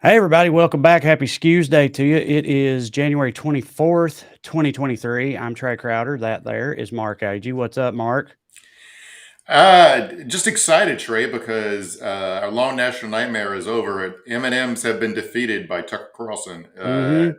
Hey, everybody, welcome back. Happy Skews Day to you. It is January 24th, 2023. I'm Trey Crowder. That there is Mark Agee. What's up, Mark? Just excited, Trey, because our long national nightmare is over. M&Ms have been defeated by Tucker Carlson. Mm-hmm.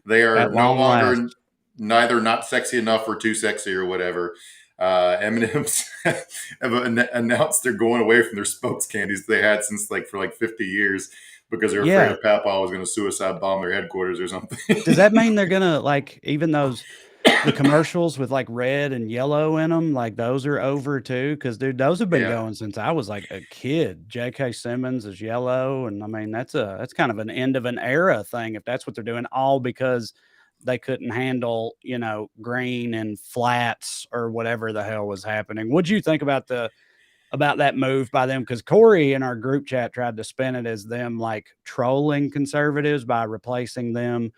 They are At no long longer last. neither not sexy enough or too sexy or whatever. M&Ms have announced they're going away from their spokes candies they had since for 50 years because they're afraid Yeah. of Papa was going to suicide bomb their headquarters or something. Does that mean they're gonna even the commercials with like red and yellow in them, like those are over too? Because dude, those have been Yeah. going since I was like a kid. J.K. Simmons is yellow, and I mean that's kind of an end of an era thing if that's what they're doing, all because they couldn't handle green and flats or whatever the hell was happening. What'd you think about that move by them? Because Corey in our group chat tried to spin it as them like trolling conservatives by replacing them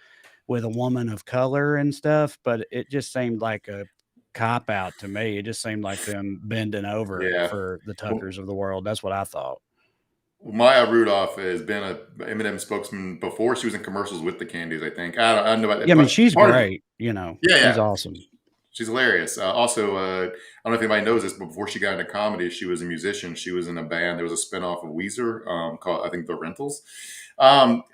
with a woman of color and stuff, but it just seemed like a cop out to me. It just seemed like them bending over Yeah. for the Well, Tuckers of the world. That's what I thought. Maya Rudolph has been a M&M spokesman before she was in commercials with the candies. I think I don't know about Yeah, I it, mean, but she's part of great. yeah, She's yeah, awesome. she's hilarious. Also, I don't know if anybody knows this, but before she got into comedy, she was a musician. She was in a band. There was a spinoff of Weezer called I think The Rentals. But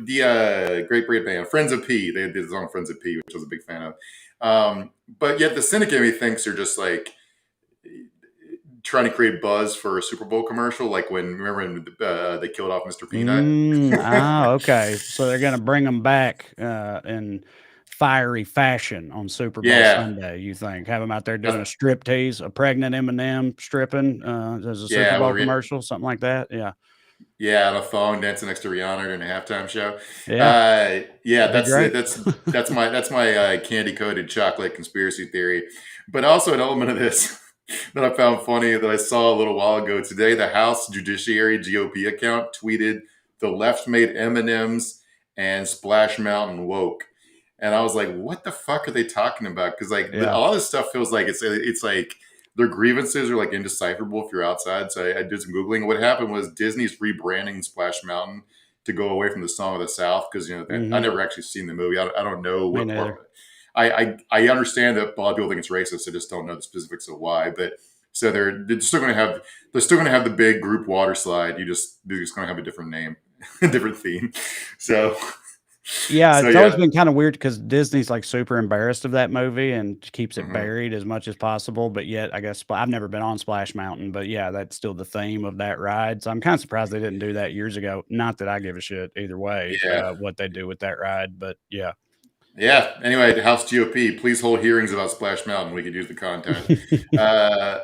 the great band Friends of P. They did the song Friends of P, which I was a big fan of. But yet the cynic in me thinks they're just like trying to create buzz for a Super Bowl commercial, like remember when they killed off Mr. Peanut. Okay. So they're gonna bring them back in fiery fashion on Super Bowl Yeah, Sunday. You think have them out there doing that's a strip tease, a pregnant Eminem stripping as a Super yeah. Bowl commercial, something like that? Yeah, Yeah, on a thong dancing next to Rihanna during a halftime show. yeah, Yeah, be great. that's my candy coated chocolate conspiracy theory. But also an element of this that I found funny that I saw a little while ago today. The House Judiciary GOP account tweeted the left made M and M's and Splash Mountain woke, and I was like, what the fuck are they talking about? Because Yeah. all this stuff feels like it's like their grievances are like indecipherable if you're outside. So I did some Googling. What happened was Disney's rebranding Splash Mountain to go away from the Song of the South because I Hmm. never actually seen the movie. I don't know Me what part. neither. I understand that a lot of people think it's racist. I just don't know the specifics of why. But so they're still going to have the big group water slide. They're just going to have a different name, a different theme. So Yeah, so it's always yeah. been kind of weird because Disney's like super embarrassed of that movie and keeps it Mhm. buried as much as possible. But yet, I guess I've never been on Splash Mountain, but yeah, that's still the theme of that ride. So I'm kind of surprised they didn't do that years ago. Not that I give a shit either way, Yeah. what they do with that ride, but yeah. Yeah. Anyway, the House GOP, please hold hearings about Splash Mountain. We could use the content. Uh,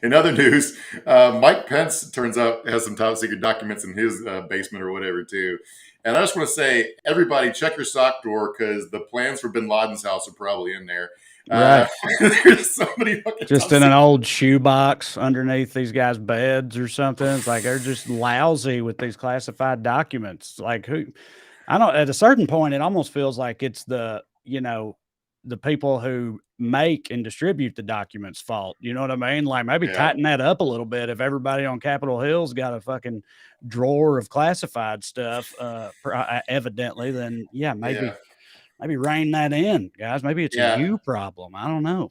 in other news, Mike Pence turns out has some top secret documents in his basement or whatever too. And I just want to say, everybody, check your sock drawer because the plans for Bin Laden's house are probably in there. Uh, Right. there's so many fucking Just top in an secret. old shoebox underneath these guys' beds or something. It's like they're just lousy with these classified documents. Like who I don't at a certain point it almost feels like it's the people who make and distribute the documents fault. You know what I mean? Like maybe Yeah, tighten that up a little bit if everybody on Capitol Hill's got a fucking drawer of classified stuff evidently, then yeah, yeah, maybe rein that in, guys. Maybe it's a yeah. you problem. I don't know.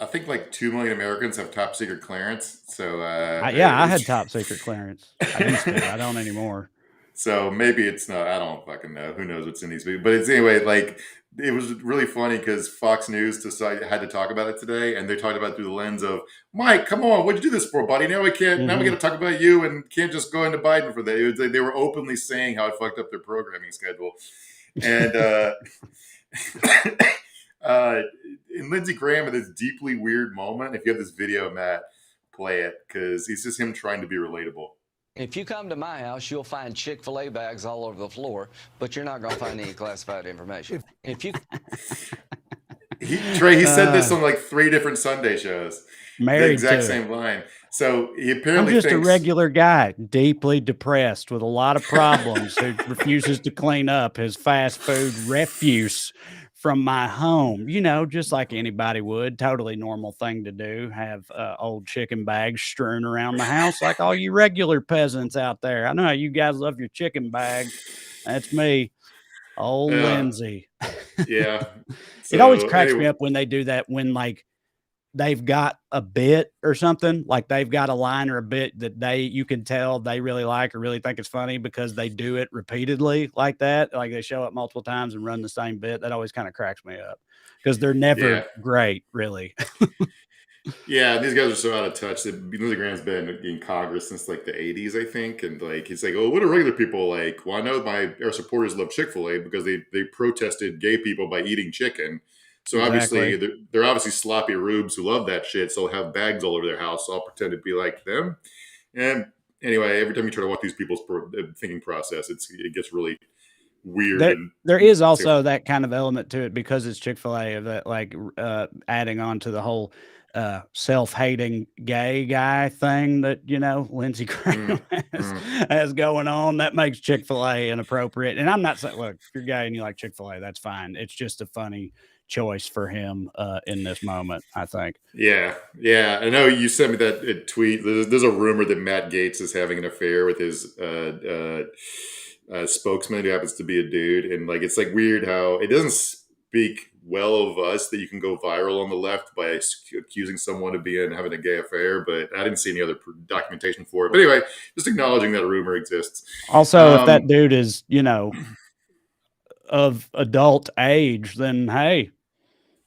I think like 2 million Americans have top secret clearance. So Yeah, I had top secret clearance. I used to. I don't anymore. so maybe it's not. I don't fucking know. Who knows what's in these people? But it's anyway. Like it was really funny because Fox News decided had to talk about it today, and they talked about it through the lens of Mike. Come on, what'd you do this for, buddy? Now we can't. Now we got Mhm. to talk about you, and can't just go into Biden for that. It was like they were openly saying how it fucked up their programming schedule, and uh, in Lindsey Graham in this deeply weird moment. If you have this video, Matt, play it because it's just him trying to be relatable. If you come to my house, you'll find Chick-fil-A bags all over the floor, but you're not going to find any classified information. If you Trey, he said this Uh, on like 3 different Sunday shows. The Married exact to it. same line. So he I'm apparently just a thinks, regular guy, deeply depressed with a lot of problems who refuses to clean up his fast food refuse from my home, just like anybody would. Totally normal thing to do. Have old chicken bags strewn around the house like all you regular peasants out there. I know how you guys love your chicken bags. That's me, old Yeah, Lindsay. yeah. It always So cracks me anyway, up when they do that, when like they've got a bit or something, like they've got a line or a bit that you can tell they really like or really think it's funny because they do it repeatedly like that. Like they show up multiple times and run the same bit. That always kind of cracks me up because they're never yeah. great, really. Yeah, these guys are so out of touch. Lindsey Graham's been in Congress since like the '80s, I think, and like he's like, "Oh, what do regular people like?" Well, I know our supporters love Chick-fil-A because they protested gay people by eating chicken. So obviously, Exactly. they're obviously sloppy rubes who love that shit. So they'll have bags all over their house. So I'll pretend to be like them. And anyway, every time you try to walk these people's thinking process, it gets really weird and There is it's like, also that kind of element to it because it's Chick-fil-A, of that, like adding on to the whole self-hating gay guy thing that Lindsey Graham mm, has, mm. has going on. That makes Chick-fil-A inappropriate. And I'm not saying, look, if you're gay and you like Chick-fil-A, that's fine. It's just a funny choice for him in this moment, I think. Yeah, yeah. I know you sent me that tweet. There's a rumor that Matt Gaetz is having an affair with his spokesman, who happens to be a dude, and like it's like weird how it doesn't speak well of us that you can go viral on the left by accusing someone of having a gay affair. But I didn't see any other documentation for it. But anyway, just acknowledging that a rumor exists. Also, if that Um, dude is, of adult age, then hey,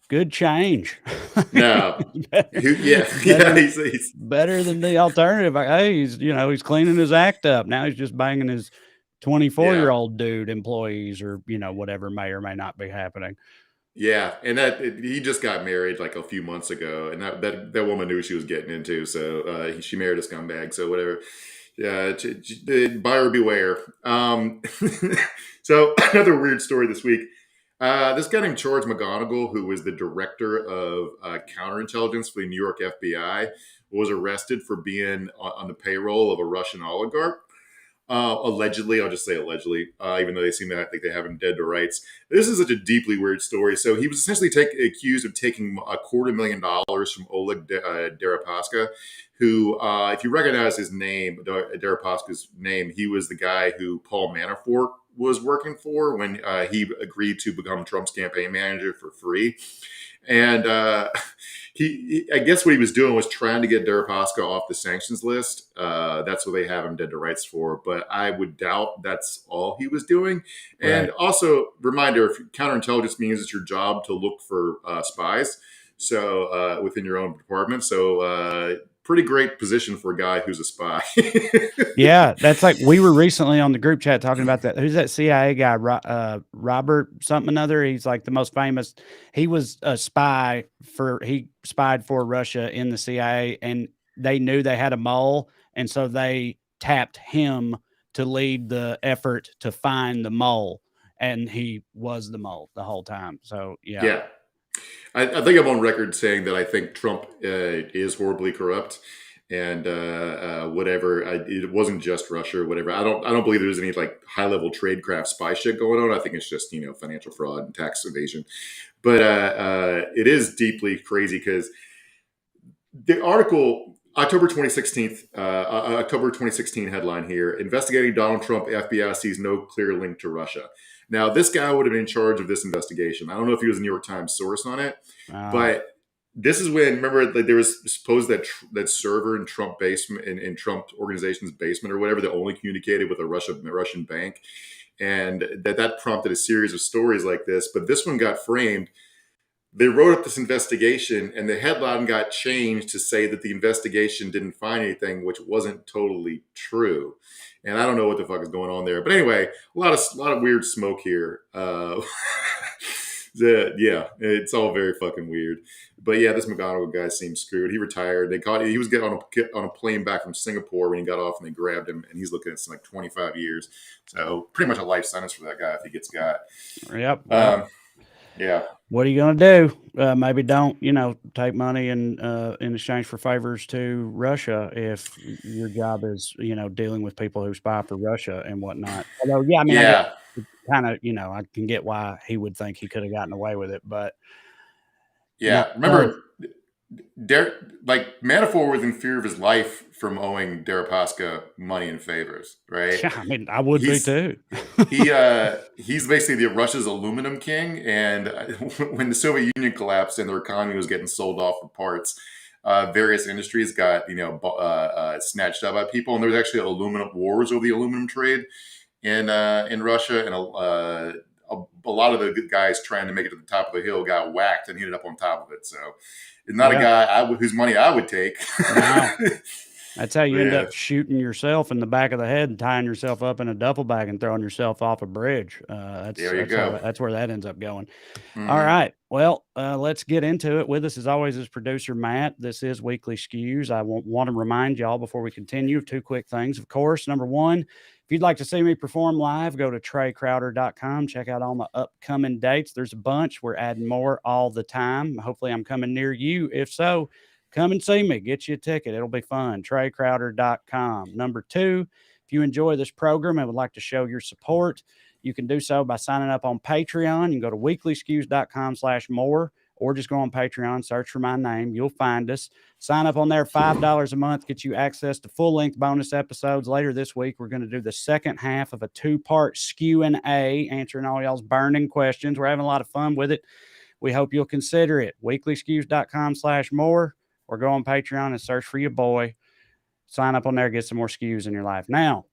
good change. no, yeah, yeah. better He's better than the alternative. Like, hey, he's cleaning his act up. Now he's just banging his 24-year yeah. old dude employees, or whatever may or may not be happening. Yeah, and he just got married like a few months ago, and that woman knew what she was getting into, so she married a scumbag. So whatever, yeah, buyer beware. So another weird story this week. This guy named George McGonigal, who was the director of counterintelligence for the New York FBI, was arrested for being on the payroll of a Russian oligarch. Allegedly, I'll just say allegedly, even though they seem to act like they have him dead to rights. This is such a deeply weird story. So he was essentially accused of taking $250,000 from Oleg Deripaska, who, if you recognize his name, Deripaska's name, he was the guy who Paul Manafort was working for when he agreed to become Trump's campaign manager for free. And I guess what he was doing was trying to get Deripaska off the sanctions list. That's what they have him dead to rights for. But I would doubt that's all he was doing. And Right. also, reminder: if counterintelligence means it's your job to look for spies, so within your own department. So pretty great position for a guy who's a spy. Yeah, that's like, we were recently on the group chat talking about that. Who's that CIA guy? Robert something another. He's like the most famous. He was a spy he spied for Russia in the CIA, and they knew they had a mole, and so they tapped him to lead the effort to find the mole, and he was the mole the whole time. So yeah. Yeah. I think I'm on record saying that I think Trump is horribly corrupt, and whatever. It wasn't just Russia or whatever. I don't believe there's any like high level tradecraft spy shit going on. I think it's just financial fraud and tax evasion. But it is deeply crazy because the article October 2016 headline here: investigating Donald Trump, FBI sees no clear link to Russia. Now, this guy would have been in charge of this investigation. I don't know if he was a New York Times source on it, but this is when, remember, like, there was supposed that server in Trump basement, in Trump organization's basement or whatever, that only communicated with a Russian bank, and that prompted a series of stories like this. But this one got framed. They wrote up this investigation, and the headline got changed to say that the investigation didn't find anything, which wasn't totally true. And I don't know what the fuck is going on there. But anyway, a lot of weird smoke here. Yeah, it's all very fucking weird. But yeah, this McGonigal guy seems screwed. He retired. He was getting on a plane back from Singapore when he got off, and they grabbed him, and he's looking at something like 25 years. So pretty much a life sentence for that guy if he gets got. Yep. Um, Yeah. What are you going to do? Maybe don't, take money in exchange for favors to Russia if your job is, dealing with people who spy for Russia and whatnot. Although, yeah, I mean, I guess Yeah. kind of, I can get why he would think he could have gotten away with it, but not Yeah. so. Remember, Manafort was in fear of his life from owing Deripaska money and favors, right? Yeah, I mean, I would be He's too. he's basically Russia's aluminum king, and when the Soviet Union collapsed and their economy was getting sold off for parts, various industries got snatched up by people, and there was actually aluminum wars over the aluminum trade in Russia, and a lot of the good guys trying to make it to the top of the hill got whacked and ended up on top of it. So it's not a guy whose money I would take. No. That's how you end Yeah. up shooting yourself in the back of the head and tying yourself up in a duffel bag and throwing yourself off a bridge. There you go. That's where that ends up going. All right. Well, let's get into it. With us, as always, is producer Matt. This is Weekly Skews. I want to remind y'all before we continue of two quick things. Of course, number one, if you'd like to see me perform live, go to TreyCrowder.com. Check out all my upcoming dates. There's a bunch. We're adding more all the time. Hopefully, I'm coming near you. If so, come and see me. Get you a ticket. It'll be fun. TreyCrowder.com. Number two, if you enjoy this program and would like to show your support, you can do so by signing up on Patreon. You can go to weeklyskews.com/more or just go on Patreon, search for my name. You'll find us. Sign up on there. $5 a month gets you access to full-length bonus episodes. Later this week, we're going to do the second half of a two-part Q&A, answering all y'all's burning questions. We're having a lot of fun with it. We hope you'll consider it. weeklyskews.com/more. Or go on Patreon and search for your boy. Sign up on there, get some more skews in your life. Now,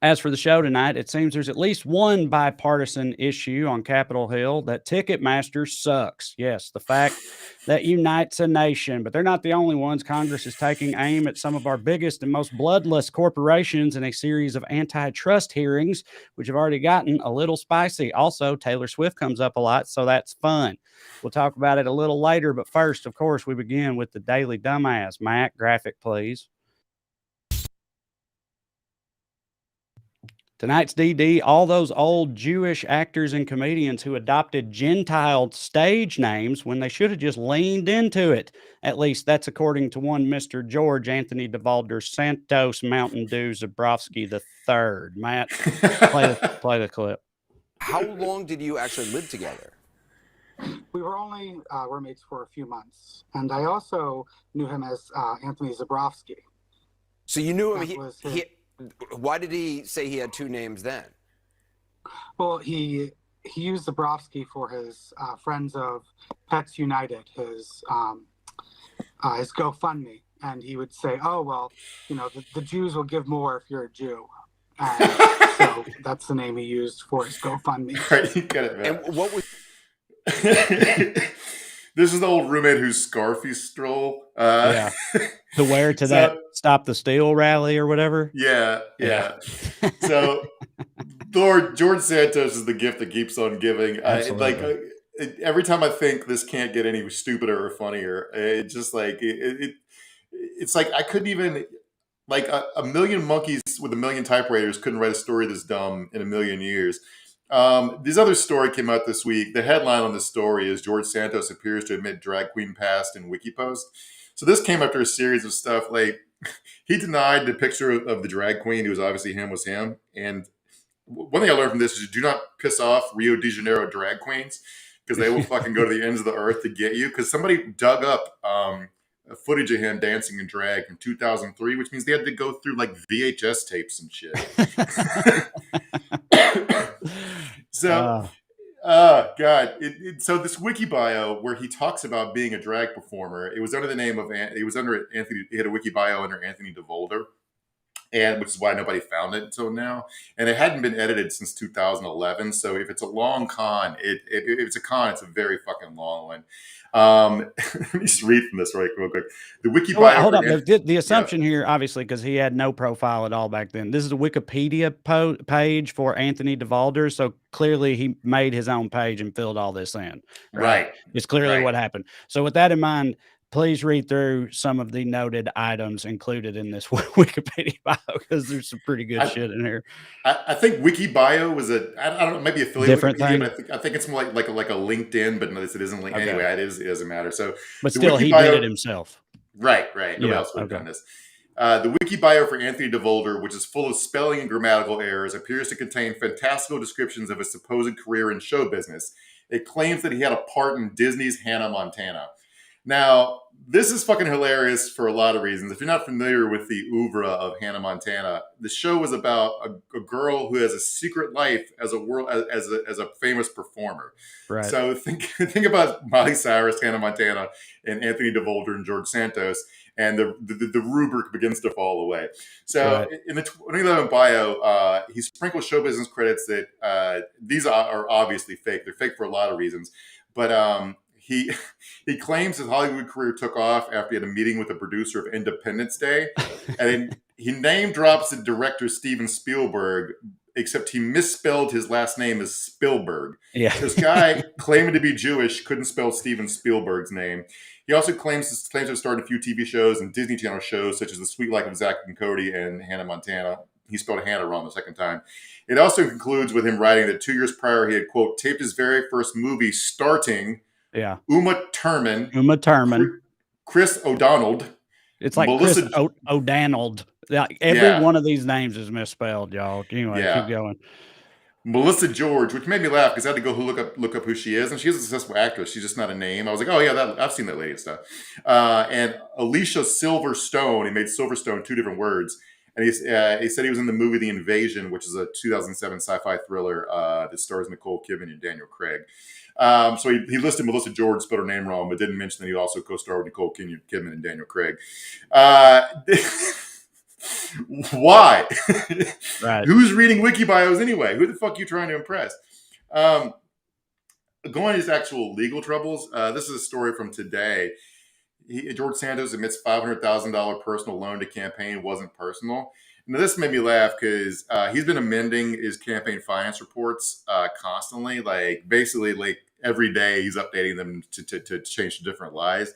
as for the show tonight, it seems there's at least one bipartisan issue on Capitol Hill, that Ticketmaster sucks. Yes, the fact that unites a nation, but they're not the only ones. Congress is taking aim at some of our biggest and most bloodless corporations in a series of antitrust hearings, which have already gotten a little spicy. Also, Taylor Swift comes up a lot, so that's fun. We'll talk about it a little later, but first, of course, we begin with the Daily Dumbass. Matt, graphic, please. Tonight's DD, all those old Jewish actors and comedians who adopted Gentile stage names when they should have just leaned into it. At least that's according to one Mr. George Anthony DeValder Santos Mountain Dew Zabrowski III. Matt, play the clip. How long did you actually live together? We were only roommates for a few months, and I also knew him as Anthony Zabrowski. So you knew him. Why did he say he had two names then? Well, he used Zabrowski for his Friends of Pets United, his GoFundMe, and he would say, "Oh well, the Jews will give more if you're a Jew." So that's the name he used for his GoFundMe. Right, you get it, man. And what was? This is the old roommate whose scarf he stole. To wear to that Stop the Steal rally or whatever. Yeah. So, Lord George Santos is the gift that keeps on giving. Every time I think this can't get any stupider or funnier, it's just like it's like I couldn't even a million monkeys with a million typewriters couldn't write a story this dumb in a million years. This other story came out this week. The headline on the story is George Santos appears to admit drag queen past in WikiPost. So this came after a series of stuff like he denied the picture of the drag queen who was obviously him was him. And one thing I learned from this is do not piss off Rio de Janeiro drag queens because they will fucking go to the ends of the earth to get you. Because somebody dug up footage of him dancing in drag from 2003, which means they had to go through like VHS tapes and shit. So, God. So this wiki bio where he talks about being a drag performer, it was under the name of, it was under Anthony, he had a wiki bio under Anthony DeVolder, and which is why nobody found it until now. And it hadn't been edited since 2011. So if it's a long con, if it's a con, it's a very fucking long one. Let me just read from this real quick. The wiki bio. Hold up. The assumption here, obviously, because he had no profile at all back then. This is a Wikipedia page for Anthony DeValder. So clearly he made his own page and filled all this in. Right. It's clearly what happened. So with that in mind, please read through some of the noted items included in this Wikipedia bio because there's some pretty good shit in here. I think WikiBio was I don't know, maybe affiliated with Different Wikipedia, thing? but I think it's more like a LinkedIn, but notice it isn't linked. Okay. Anyway, it doesn't matter. So But the still, he did it himself. Right. Nobody else would have done this. The wiki bio for Anthony DeVolder, which is full of spelling and grammatical errors, appears to contain fantastical descriptions of his supposed career in show business. It claims that he had a part in Disney's Hannah Montana. Now, this is fucking hilarious for a lot of reasons. If you're not familiar with the oeuvre of Hannah Montana, the show was about a girl who has a secret life as a famous performer. Right. So think about Miley Cyrus, Hannah Montana, and Anthony DeVolder and George Santos, and the rubric begins to fall away. So in the 2011 bio, he sprinkles show business credits that these are obviously fake. They're fake for a lot of reasons, but he claims his Hollywood career took off after he had a meeting with the producer of Independence Day, and then he name drops the director Steven Spielberg, except he misspelled his last name as Spielberg. Yeah. This guy, claiming to be Jewish, couldn't spell Steven Spielberg's name. He also claims to have starred in a few TV shows and Disney Channel shows, such as The Sweet Life of Zack and Cody and Hannah Montana. He spelled Hannah wrong the second time. It also concludes with him writing that 2 years prior, he had, quote, taped his very first movie starting Uma Thurman, Chris O'Donnell. It's like Melissa Chris O'Donnell. Every one of these names is misspelled, y'all. Anyway, keep going. Melissa George, which made me laugh because I had to go look up who she is, and she's a successful actress. She's just not a name. I was like, oh yeah, I've seen that lady and stuff. And Alicia Silverstone. He made Silverstone 2 different words. And he said he was in the movie The Invasion, which is a 2007 sci-fi thriller that stars Nicole Kidman and Daniel Craig. So he listed Melissa George, spelled her name wrong, but didn't mention that he also co-starred with Nicole Kidman and Daniel Craig. Why? Right. Who's reading wiki bios anyway? Who the fuck are you trying to impress? Going to his actual legal troubles, this is a story from today. George Santos admits $500,000 personal loan to campaign wasn't personal. Now, this made me laugh because he's been amending his campaign finance reports constantly. Basically, every day he's updating them to change to different lies.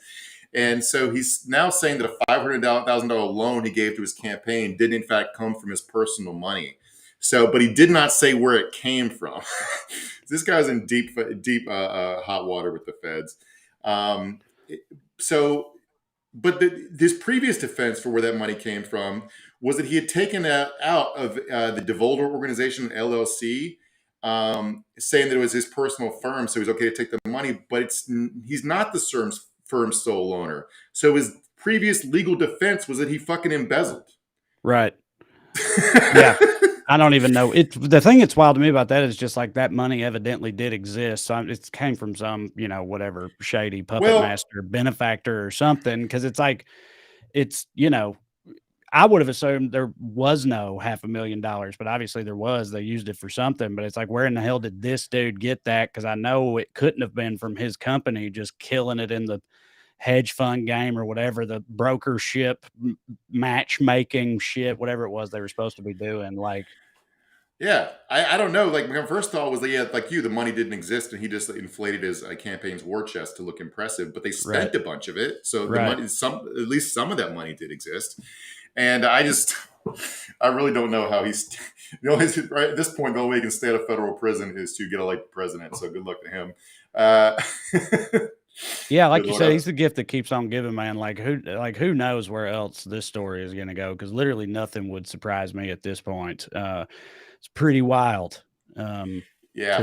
And so he's now saying that a $500,000 loan he gave to his campaign did in fact come from his personal money. But he did not say where it came from. This guy's in deep hot water with the feds. This previous defense for where that money came from was that he had taken that out of the DeVolder Organization LLC, saying that it was his personal firm, so it was okay to take the money. But he's not the firm's sole owner. So his previous legal defense was that he fucking embezzled. Right. Yeah. I don't even know. The thing that's wild to me about that is just like that money evidently did exist. So it came from some, whatever shady puppet master, benefactor or something. Cause it's like, I would have assumed there was no $500,000, but obviously there was. They used it for something, but it's like, where in the hell did this dude get that? Cause I know it couldn't have been from his company just killing it in the hedge fund game or whatever, the brokership matchmaking shit, whatever it was they were supposed to be doing. I don't know. My first thought was that, the money didn't exist and he just inflated his campaign's war chest to look impressive, but they spent a bunch of it. So the money, at least some of that money did exist. And I really don't know how he's, right at this point, the only way he can stay out of federal prison is to get elected president. So good luck to him. Yeah, like you said, he's the gift that keeps on giving, man. Who knows where else this story is going to go? Because literally nothing would surprise me at this point. It's pretty wild, to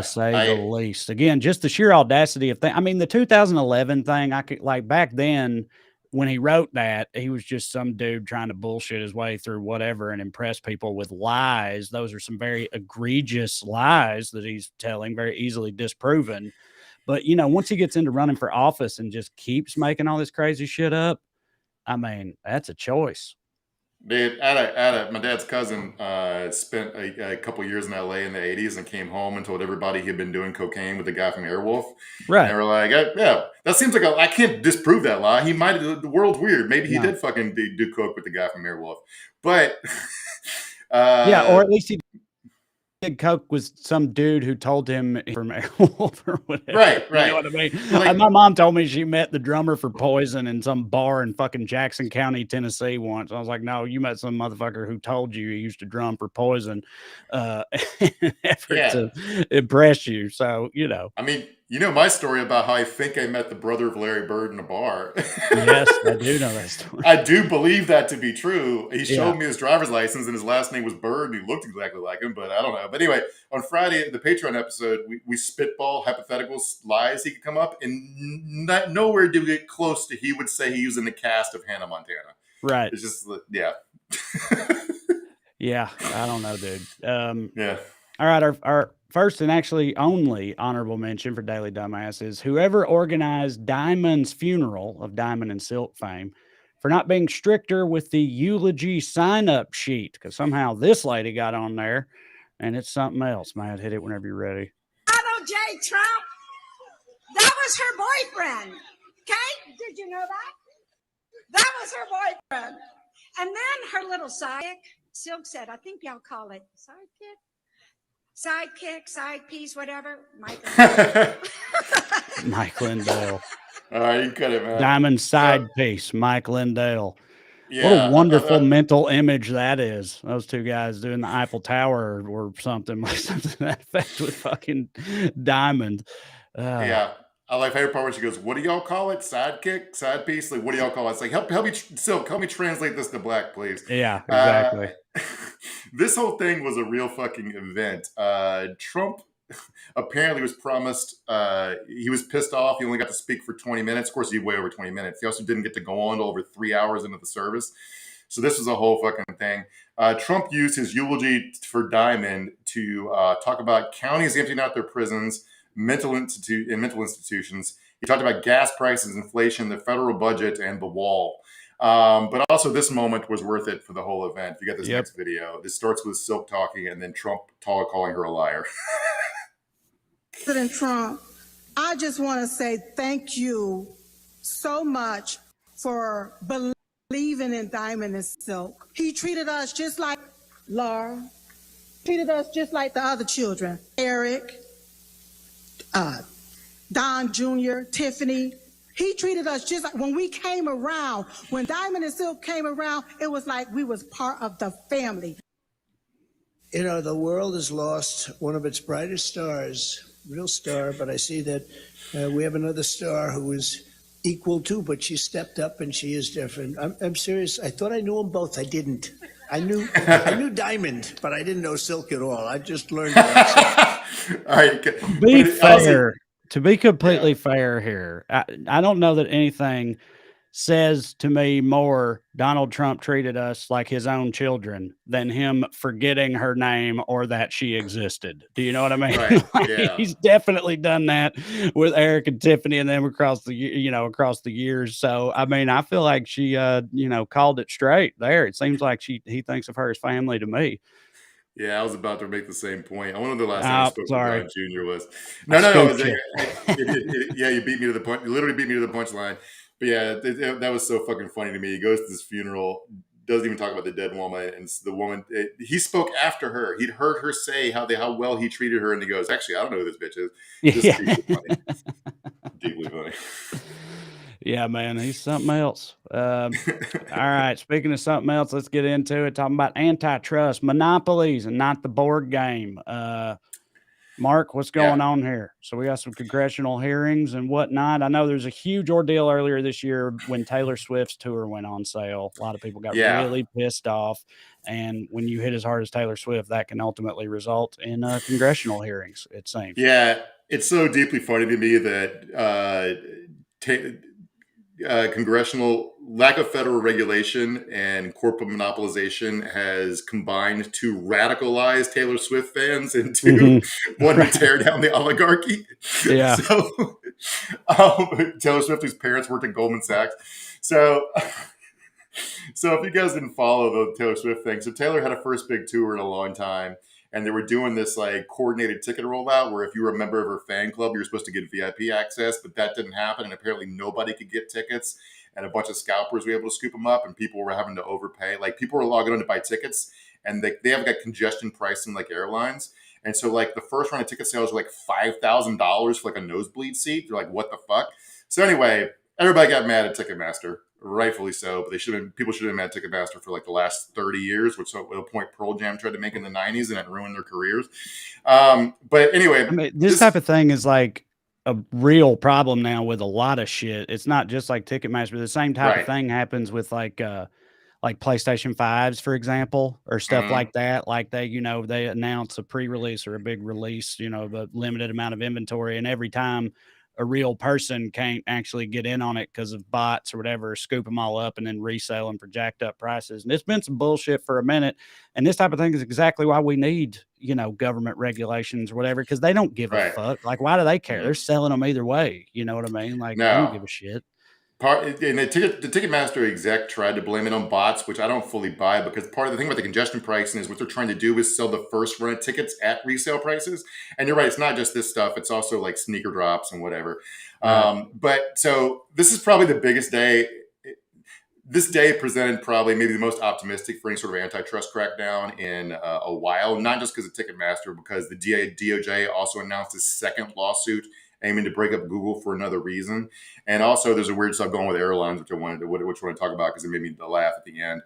say the least. Again, just the sheer audacity of things. I mean, the 2011 thing, I could back then when he wrote that, he was just some dude trying to bullshit his way through whatever and impress people with lies. Those are some very egregious lies that he's telling, very easily disproven. But, once he gets into running for office and just keeps making all this crazy shit up, I mean, that's a choice. Dude, my dad's cousin spent a couple years in LA in the 80s and came home and told everybody he'd been doing cocaine with the guy from Airwolf. Right. And they were like, yeah, that seems like I can't disprove that lie. He might have, the world's weird. Maybe he did fucking do coke with the guy from Airwolf. But or at least he did coke with some dude who told him from Airwolf or whatever. Right. You know what I mean? Like, my mom told me she met the drummer for Poison in some bar in fucking Jackson County, Tennessee once. I was like, no, you met some motherfucker who told you he used to drum for Poison in an effort to impress you. So, you know. I mean, you know my story about how I think I met the brother of Larry Bird in a bar. Yes, I do know that story. I do believe that to be true. He showed me his driver's license and his last name was Bird and he looked exactly like him, but I don't know. But anyway, on Friday, the Patreon episode, we spitball hypothetical lies he could come up, and nowhere do we get close to he would say he was in the cast of Hannah Montana. Right. It's just, yeah. Yeah, I don't know, dude. Yeah. All right, our first and actually only honorable mention for Daily Dumbass is whoever organized Diamond's funeral of Diamond and Silk fame for not being stricter with the eulogy sign-up sheet, because somehow this lady got on there, and it's something else. Matt, hit it whenever you're ready. Donald J. Trump, that was her boyfriend. Okay? Did you know that? That was her boyfriend. And then her little sidekick, Silk said, I think y'all call it sidekick, side piece, whatever. Mike Lindell. All right, you cut it, man. Diamond side piece, Mike Lindell. Yeah, what a wonderful mental image that is. Those two guys doing the Eiffel Tower or something, like something to that effect with fucking Diamond. Yeah. I like favorite part when she goes, what do y'all call it? Sidekick? Side piece? Like, what do y'all call it? It's like, help me, Silk, help me translate this to black, please. Yeah, exactly. This whole thing was a real fucking event. Trump apparently was promised, he was pissed off. He only got to speak for 20 minutes. Of course, he way over 20 minutes. He also didn't get to go on until over 3 hours into the service. So this was a whole fucking thing. Trump used his eulogy for Diamond to talk about counties emptying out their prisons, mental institutions. He talked about gas prices, inflation, the federal budget, and the wall. But also this moment was worth it for the whole event. You got this next video. This starts with Silk talking and then Trump calling her a liar. President Trump, I just want to say thank you so much for believing in Diamond and Silk. He treated us just like Laura, treated us just like the other children, Eric, Don Jr., Tiffany. He treated us just like when we came around, when Diamond and Silk came around, it was like we was part of the family. You know, the world has lost one of its brightest stars, real star, but I see that we have another star who is equal to, but she stepped up and she is different. I'm serious. I thought I knew them both. I didn't. I knew Diamond, but I didn't know Silk at all. I just learned that. All right. Be fair. To be completely fair here, I don't know that anything says to me more Donald Trump treated us like his own children than him forgetting her name or that she existed. Do you know what I mean? Right. He's definitely done that with Eric and Tiffany and them across the years. So, I mean, I feel like she, called it straight there. It seems like he thinks of her as family to me. Yeah, I was about to make the same point. I wonder the last time I spoke to Don Jr. was. No. You beat me to the punch. You literally beat me to the punchline. But yeah, that was so fucking funny to me. He goes to this funeral, doesn't even talk about the dead woman, and the woman. He spoke after her. He'd heard her say how well he treated her, and he goes, "Actually, I don't know who this bitch is." Just deeply funny. Deeply funny. Yeah, man, he's something else. All right, speaking of something else, let's get into it. Talking about antitrust, monopolies, and not the board game. Mark, what's going on here? So we got some congressional hearings and whatnot. I know there's a huge ordeal earlier this year when Taylor Swift's tour went on sale. A lot of people got really pissed off. And when you hit as hard as Taylor Swift, that can ultimately result in congressional hearings, it seems. Yeah, it's so deeply funny to me that congressional lack of federal regulation and corporate monopolization has combined to radicalize Taylor Swift fans into wanting to tear down the oligarchy. Yeah. So Taylor Swift, whose parents worked at Goldman Sachs. So if you guys didn't follow the Taylor Swift thing, so Taylor had a first big tour in a long time. And they were doing this like coordinated ticket rollout where if you were a member of her fan club, you were supposed to get VIP access, but that didn't happen. And apparently nobody could get tickets. And a bunch of scalpers were able to scoop them up and people were having to overpay. Like people were logging on to buy tickets and they have got congestion pricing like airlines. And so like the first round of ticket sales were like $5,000 for like a nosebleed seat. They're like, what the fuck? So anyway, everybody got mad at Ticketmaster, rightfully so. But people should have been mad at Ticketmaster for like the last 30 years, which at a point Pearl Jam tried to make in the 90s, and it ruined their careers. But anyway, I mean, this type of thing is like a real problem now with a lot of shit. It's not just like Ticketmaster, but the same type of thing happens with like PlayStation 5s, for example, or stuff like that. Like they announce a pre-release or a big release, the limited amount of inventory. And every time a real person can't actually get in on it because of bots or whatever, scoop them all up and then resell them for jacked up prices. And it's been some bullshit for a minute. And this type of thing is exactly why we need, government regulations or whatever, because they don't give a fuck. Like, why do they care? They're selling them either way. You know what I mean? Like, they don't give a shit. And the Ticketmaster exec tried to blame it on bots, which I don't fully buy, because part of the thing about the congestion pricing is what they're trying to do is sell the first run of tickets at resale prices. And you're right, it's not just this stuff; it's also like sneaker drops and whatever. But so this is probably the biggest day. This day presented probably maybe the most optimistic for any sort of antitrust crackdown in a while. Not just because of Ticketmaster, because the DOJ also announced a second lawsuit aiming to break up Google for another reason. And also there's a weird stuff going with airlines, which I want to talk about because it made me laugh at the end.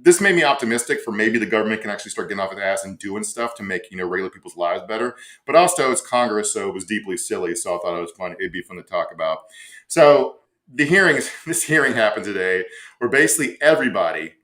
This made me optimistic for maybe the government can actually start getting off its ass and doing stuff to make, regular people's lives better. But also it's Congress, so it was deeply silly. So I thought it was fun. It'd be fun to talk about. So this hearing happened today where basically everybody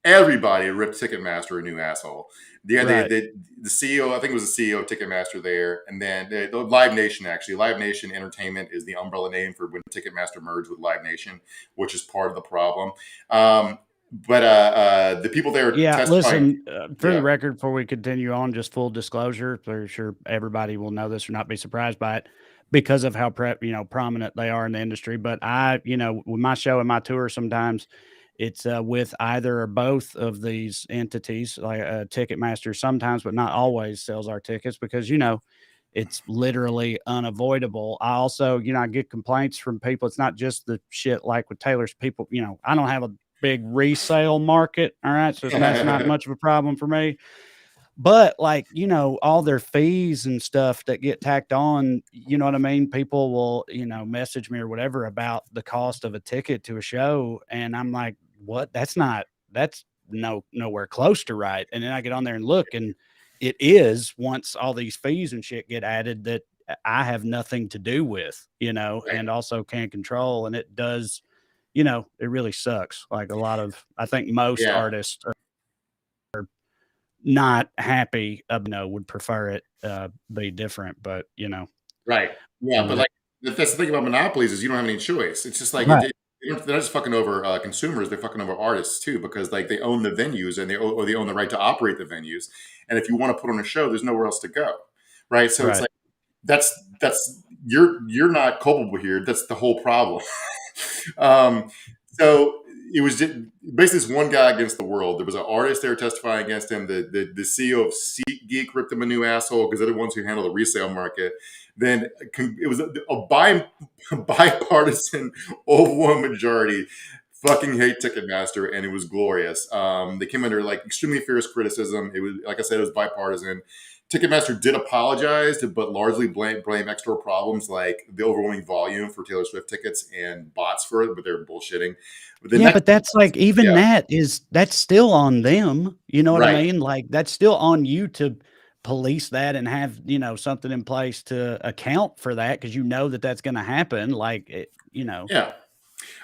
ripped Ticketmaster a new asshole. The CEO, I think it was the CEO of Ticketmaster there, and then the Live Nation, actually. Live Nation Entertainment is the umbrella name for when Ticketmaster merged with Live Nation, which is part of the problem. But the people there testifying. Listen, for the record, before we continue on, just full disclosure, I'm sure everybody will know this or not be surprised by it because of how prominent they are in the industry. But with my show and my tour, sometimes it's with either or both of these entities, like Ticketmaster sometimes, but not always, sells our tickets because, it's literally unavoidable. I also, I get complaints from people. It's not just the shit like with Taylor's people. I don't have a big resale market. All right. So that's not much of a problem for me. But like, all their fees and stuff that get tacked on, you know what I mean? People will, message me or whatever about the cost of a ticket to a show. And I'm like, what? That's nowhere close to right. And then I get on there and look, and it is, once all these fees and shit get added, that I have nothing to do with, and also can't control. And it does, it really sucks. Like a lot of, I think most artists are not happy, would prefer it be different, but Right. Yeah. But like, that's the thing about monopolies is you don't have any choice. It's just like, they're not just fucking over consumers; they're fucking over artists too, because like they own the venues and they own the right to operate the venues. And if you want to put on a show, there's nowhere else to go, right? So it's like that's you're not culpable here. That's the whole problem. So it was just basically this one guy against the world. There was an artist there testifying against him. The CEO of SeatGeek ripped him a new asshole because they're the ones who handle the resale market. Then it was a bipartisan overwhelming majority fucking hate Ticketmaster, and it was glorious. They came under like extremely fierce criticism. It was, like I said, it was bipartisan. Ticketmaster did apologize, but largely blame external problems like the overwhelming volume for Taylor Swift tickets and bots for it, but they're bullshitting. But that's like, even that's still on them. You know what I mean? Like that's still on you to police that and have, something in place to account for that. Cause that's going to happen. Like, Yeah.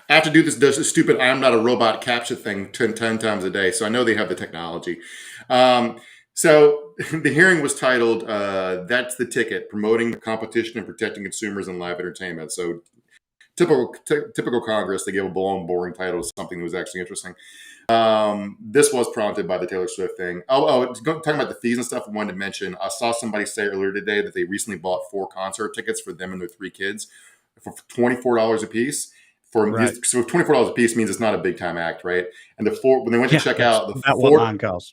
I have to do this stupid "I'm not a robot" captcha thing 10 times a day. So I know they have the technology. So the hearing was titled, "That's the Ticket, Promoting Competition and Protecting Consumers in Live Entertainment." So typical Congress, they gave a boring title to something that was actually interesting. This was prompted by the Taylor Swift thing. Talking about the fees and stuff, I wanted to mention, I saw somebody say earlier today that they recently bought 4 concert tickets for them and their 3 kids for $24 a piece. So $24 a piece means it's not a big time act, right? And when they went to check out, what mine costs.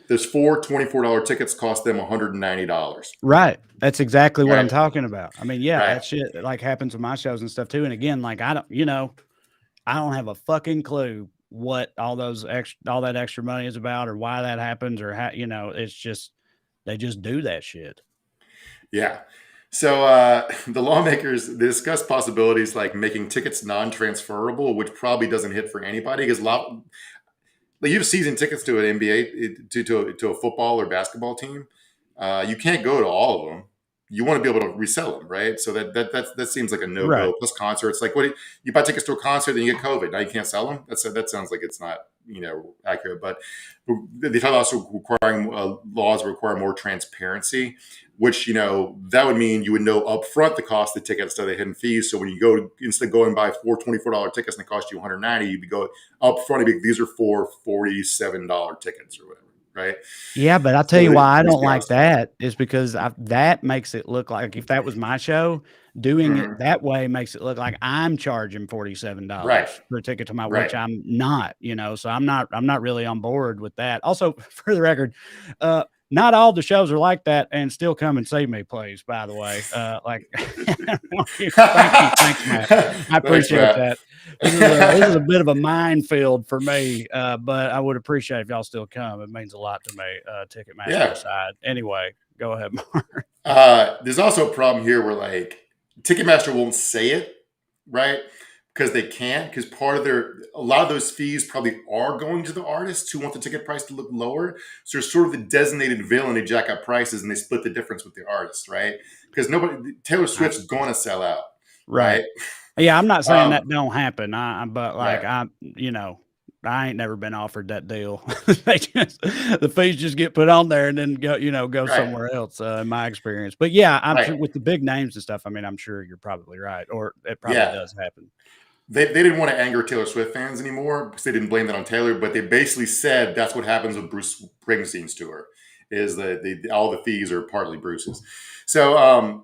There's 4 $24 tickets cost them $190. Right. That's exactly what I'm talking about. I mean, that shit like happens with my shows and stuff too. And again, like I don't have a fucking clue what all that extra money is about or why that happens or how, it's just they just do that shit. Yeah. So the lawmakers discussed possibilities like making tickets non-transferable, which probably doesn't hit for anybody because like you have season tickets to an NBA to a football or basketball team. You can't go to all of them. You want to be able to resell them, right? So that seems like a no-go. Right. Plus concerts, like what you buy tickets to a concert, then you get COVID. Now you can't sell them. That sounds like it's not accurate. But they talk also requiring laws require more transparency, which that would mean you would know upfront the cost of the ticket instead of the hidden fees. So when you go instead of going buy four $24 tickets and it cost you $190, you'd go upfront. These are for $47 tickets or whatever. Right. Yeah, but I'll tell you why I don't like that is because that makes it look like if that was my show, doing it that way makes it look like I'm charging $47 for a ticket to my, which I'm not, so I'm not really on board with that. Also, for the record, not all the shows are like that, and still come and see me, please. By the way, thank you, thanks, Matt. I appreciate that. This is a bit of a minefield for me, but I would appreciate if y'all still come. It means a lot to me. Ticketmaster side. Anyway, go ahead, Mark. There's also a problem here where like Ticketmaster won't say it, right? Because they can't, because a lot of those fees probably are going to the artists who want the ticket price to look lower. So they're sort of the designated villain to jack up prices, and they split the difference with the artist, right? Because Taylor Swift's going to sell out, right? Yeah, I'm not saying that don't happen, but I ain't never been offered that deal. The fees just get put on there and then go somewhere else. In my experience, but yeah, I'm sure with the big names and stuff. I mean, I'm sure you're probably right, or it probably does happen. They didn't want to anger Taylor Swift fans anymore because they didn't blame that on Taylor, but they basically said that's what happens with Bruce Springsteen's tour is that all the fees are partly Bruce's. So,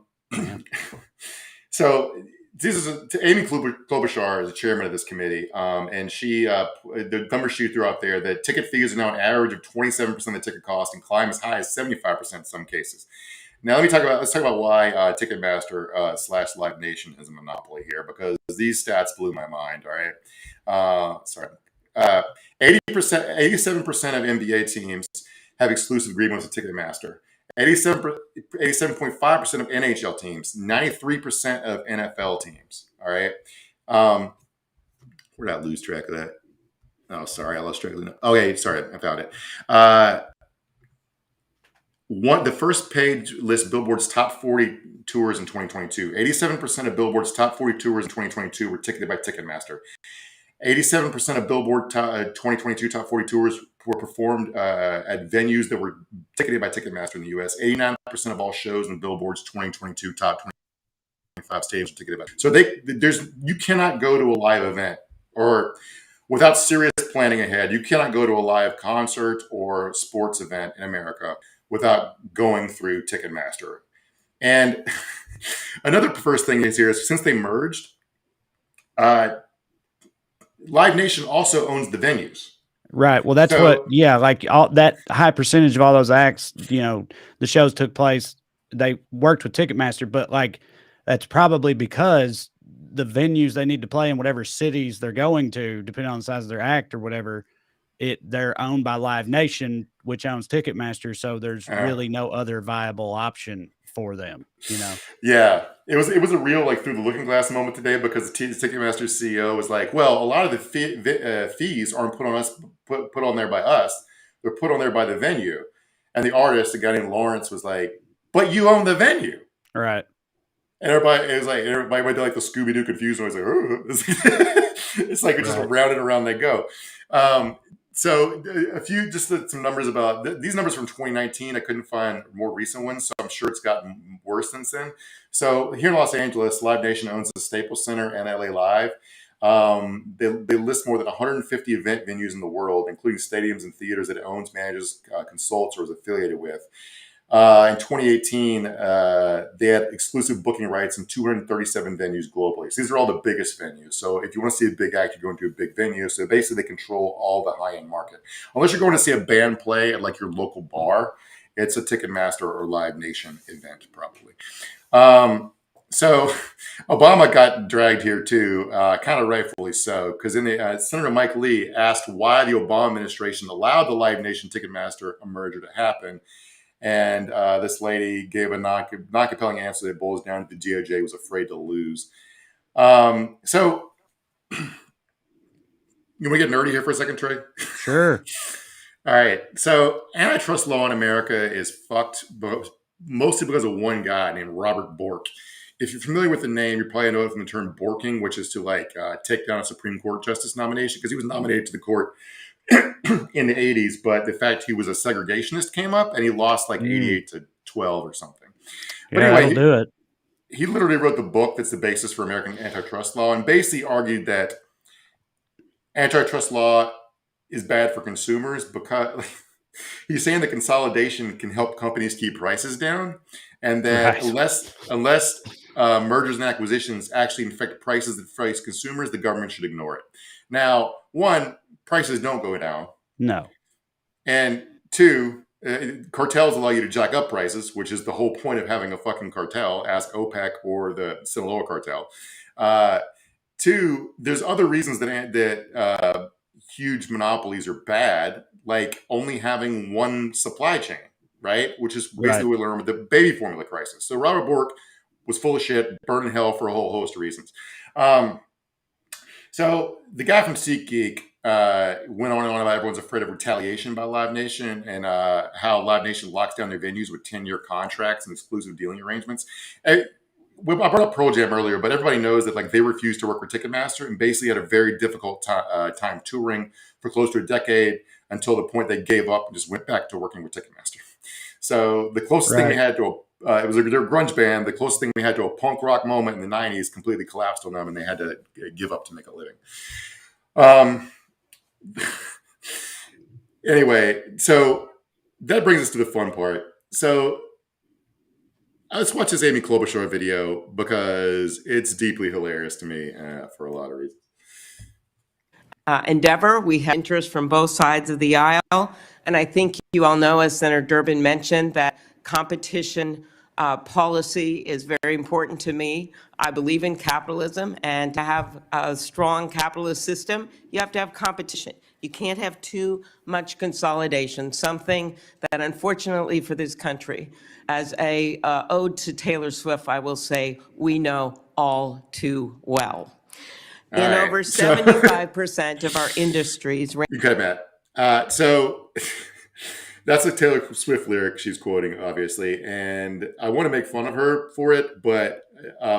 this is Amy Klobuchar is the chairman of this committee, and she the number she threw out there that ticket fees are now an average of 27% of the ticket cost and climb as high as 75% in some cases. Now let's talk about why Ticketmaster / Live Nation is a monopoly here, because these stats blew my mind. All right, 87% of NBA teams have exclusive agreements with Ticketmaster. 87.5% of NHL teams, 93% of NFL teams. All right. Where did I lose track of that? Oh, sorry. I lost track of that. Okay. Sorry. I found it. The first page lists Billboard's top 40 tours in 2022. 87% of Billboard's top 40 tours in 2022 were ticketed by Ticketmaster. 87% of Billboard 2022 top 40 tours were performed at venues that were ticketed by Ticketmaster in the U.S. 89% of all shows in Billboard's 2022 top 25 stadiums were ticketed by. So you cannot go to a live event or without serious planning ahead. You cannot go to a live concert or sports event in America without going through Ticketmaster. And another first thing is here, since they merged, Live Nation also owns the venues. Right. Well, that's like all that high percentage of all those acts, the shows took place, they worked with Ticketmaster, but like that's probably because the venues they need to play in whatever cities they're going to, depending on the size of their act or whatever, they're owned by Live Nation, which owns Ticketmaster. So there's really no other viable option for them, Yeah, it was a real like through the looking glass moment today, because the Ticketmaster CEO was like, well, a lot of the fees aren't put on there by us. They're put on there by the venue. And the artist, a guy named Lawrence, was like, but you own the venue. Right. And everybody went to like the Scooby-Doo confusion. I was like, oh. It's like just round and around they go. So some numbers about these numbers from 2019. I couldn't find more recent ones, so I'm sure it's gotten worse since then. So here in Los Angeles, Live Nation owns the Staples Center and LA Live. They list more than 150 event venues in the world, including stadiums and theaters that it owns, manages, consults, or is affiliated with. In 2018, they had exclusive booking rights in 237 venues globally. So these are all the biggest venues. So if you want to see a big act, you're going to a big venue. So basically, they control all the high-end market. Unless you're going to see a band play at like your local bar, it's a Ticketmaster or Live Nation event, probably. So Obama got dragged here too, kind of rightfully so, because Senator Mike Lee asked why the Obama administration allowed the Live Nation Ticketmaster merger to happen. And this lady gave a not compelling answer that boils down to the DOJ was afraid to lose. So you want to get nerdy here for a second, Trey? Sure. All right. So antitrust law in America is fucked, but mostly because of one guy named Robert Bork. If you're familiar with the name, you probably know it from the term borking, which is to take down a Supreme Court justice nomination, because he was nominated to the court in the 80s, but the fact he was a segregationist came up and he lost 88-12 or something. Yeah, but anyway, that'll do it. He literally wrote the book that's the basis for American antitrust law, and basically argued that antitrust law is bad for consumers because he's saying that consolidation can help companies keep prices down, and that unless mergers and acquisitions actually affect prices that face consumers, the government should ignore it. Now, one, prices don't go down. No. And two, cartels allow you to jack up prices, which is the whole point of having a fucking cartel. Ask OPEC or the Sinaloa cartel. Two, there's other reasons that huge monopolies are bad, like only having one supply chain, right? Which is basically what we learned with the baby formula crisis. So Robert Bork was full of shit, burned in hell for a whole host of reasons. So the guy from SeatGeek went on and on about everyone's afraid of retaliation by Live Nation, and how Live Nation locks down their venues with 10-year contracts and exclusive dealing arrangements. I brought up Pearl Jam earlier, but everybody knows that they refused to work with Ticketmaster and basically had a very difficult time touring for close to a decade, until the point they gave up and just went back to working with Ticketmaster. So the closest thing we had to it was their grunge band. The closest thing we had to a punk rock moment in the 90s completely collapsed on them, and they had to give up to make a living. Anyway, so that brings us to the fun part. So let's watch this Amy Klobuchar video, because it's deeply hilarious to me for a lot of reasons. Endeavor. We have interest from both sides of the aisle. And I think you all know, as Senator Durbin mentioned, that competition policy is very important to me. I believe in capitalism, and to have a strong capitalist system, you have to have competition. You can't have too much consolidation, something that, unfortunately for this country, as a ode to Taylor Swift, I will say, we know all too well. Over 75% of our industries. You cut it, Matt. So that's a Taylor Swift lyric she's quoting, obviously. And I want to make fun of her for it, but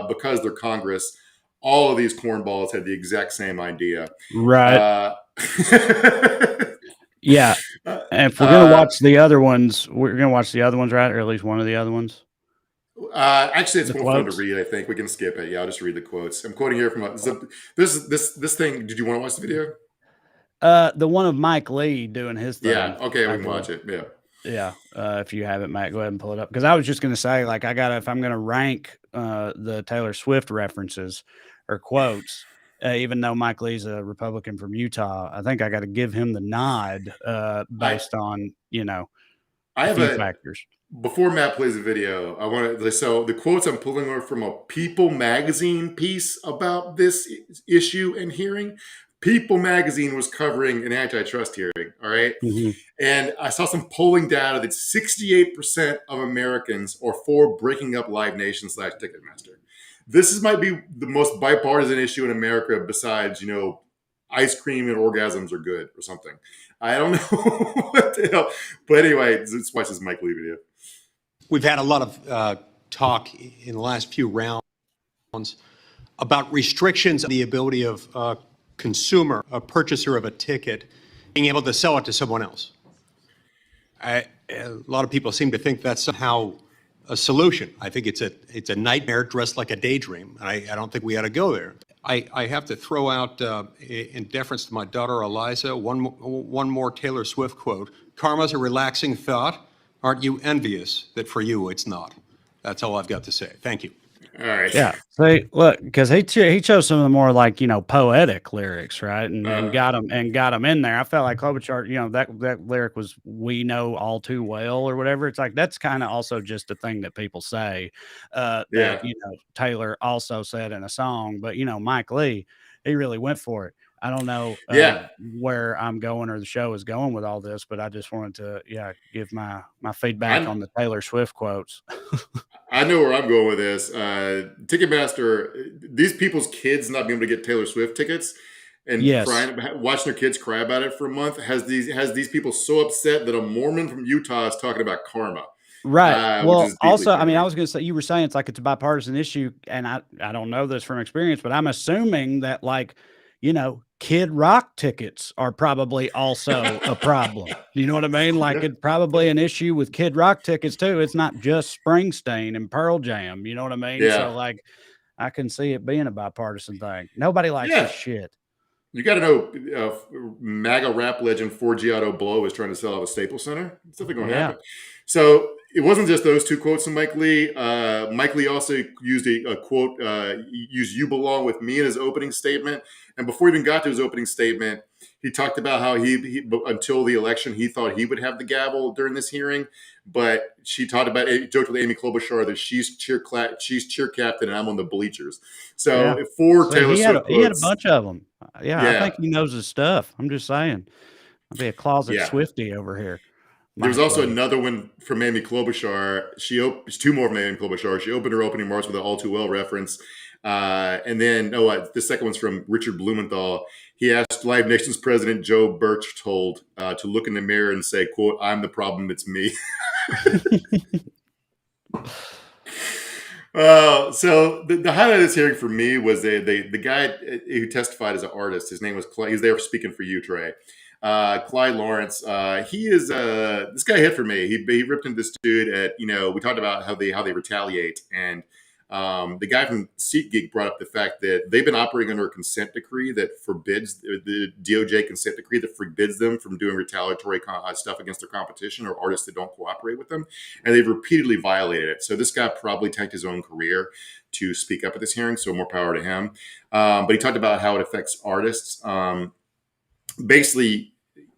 because they're Congress, all of these cornballs had the exact same idea. Right. Yeah. And if we're going to watch the other ones, we're going to watch the other ones, right? Or at least one of the other ones. Actually, it's more fun to read. I think we can skip it. Yeah, I'll just read the quotes. I'm quoting here from this thing. Did you want to watch the video? The one of Mike Lee doing his thing. Yeah. Okay, we can watch it. Yeah. Yeah. If you have it, Matt, go ahead and pull it up. Because I was just going to say, if I'm going to rank the Taylor Swift references or quotes, even though Mike Lee's a Republican from Utah, I think I got to give him the nod based on, a few factors. Before Matt plays the video, I want to. So the quotes I'm pulling are from a People magazine piece about this issue and hearing. People magazine was covering an antitrust hearing. All right. Mm-hmm. And I saw some polling data that 68% of Americans are for breaking up Live Nation / Ticketmaster. This might be the most bipartisan issue in America, besides, ice cream and orgasms are good or something. I don't know what the hell. But anyway, let's watch this Mike Lee video. We've had a lot of talk in the last few rounds about restrictions on the ability of a consumer, a purchaser of a ticket, being able to sell it to someone else. A lot of people seem to think that's somehow a solution. I think it's a nightmare dressed like a daydream. I don't think we ought to go there. I have to throw out, in deference to my daughter Eliza, one more Taylor Swift quote. Karma's a relaxing thought. Aren't you envious that for you it's not? That's all I've got to say. Thank you. All right. Yeah. See, look, because he chose some of the more poetic lyrics, right, and got them in there. I felt like Klobuchar, that lyric was "We know all too well" or whatever. It's that's kind of also just a thing that people say. That Taylor also said in a song, but Mike Lee, he really went for it. I don't know Yeah. where I'm going or the show is going with all this, but I just wanted to, give my feedback on the Taylor Swift quotes. I know where I'm going with this. Ticketmaster, these people's kids not being able to get Taylor Swift tickets and Yes. watching their kids cry about it for a month has these people so upset that a Mormon from Utah is talking about karma. Right. Which Well, is deeply also, I funny. mean, I was going to say, you were saying it's like it's a bipartisan issue, and I don't know this from experience, but I'm assuming that, like, Kid Rock tickets are probably also a problem. You know what I mean? Like, it's probably an issue with Kid Rock tickets too. It's not just Springsteen and Pearl Jam. You know what I mean? Yeah. So, like, I can see it being a bipartisan thing. Nobody likes this shit. You got to know, MAGA rap legend 4G Auto Blow is trying to sell out a Staples Center. It's definitely going to happen. So it wasn't just those two quotes from Mike Lee. Mike Lee also used a quote, used "You belong with me" in his opening statement. And before he even got to his opening statement, he talked about how he until the election, he thought he would have the gavel during this hearing. But she joked with Amy Klobuchar that she's cheer captain and I'm on the bleachers. So for Taylor Swift, he had a bunch of them. Yeah. I think he knows his stuff. I'm just saying. I'll be a closet Swiftie over here. There's also another one from Amy Klobuchar. Two more from Amy Klobuchar. She opened her opening remarks with an All Too Well reference. And then, the second one's from Richard Blumenthal. He asked Live Nation's president, Joe Berchtold, to look in the mirror and say, quote, "I'm the problem, it's me." So the highlight of this hearing for me was the guy who testified as an artist. His name was Clyde. He was there speaking for you, Trey. Clyde Lawrence. He is this guy hit for me. He ripped into this dude at we talked about how they retaliate, and the guy from SeatGeek brought up the fact that they've been operating under a consent decree that forbids the DOJ consent decree that forbids them from doing retaliatory stuff against their competition or artists that don't cooperate with them, and they've repeatedly violated it. So this guy probably tanked his own career to speak up at this hearing. So more power to him. But he talked about how it affects artists. Basically,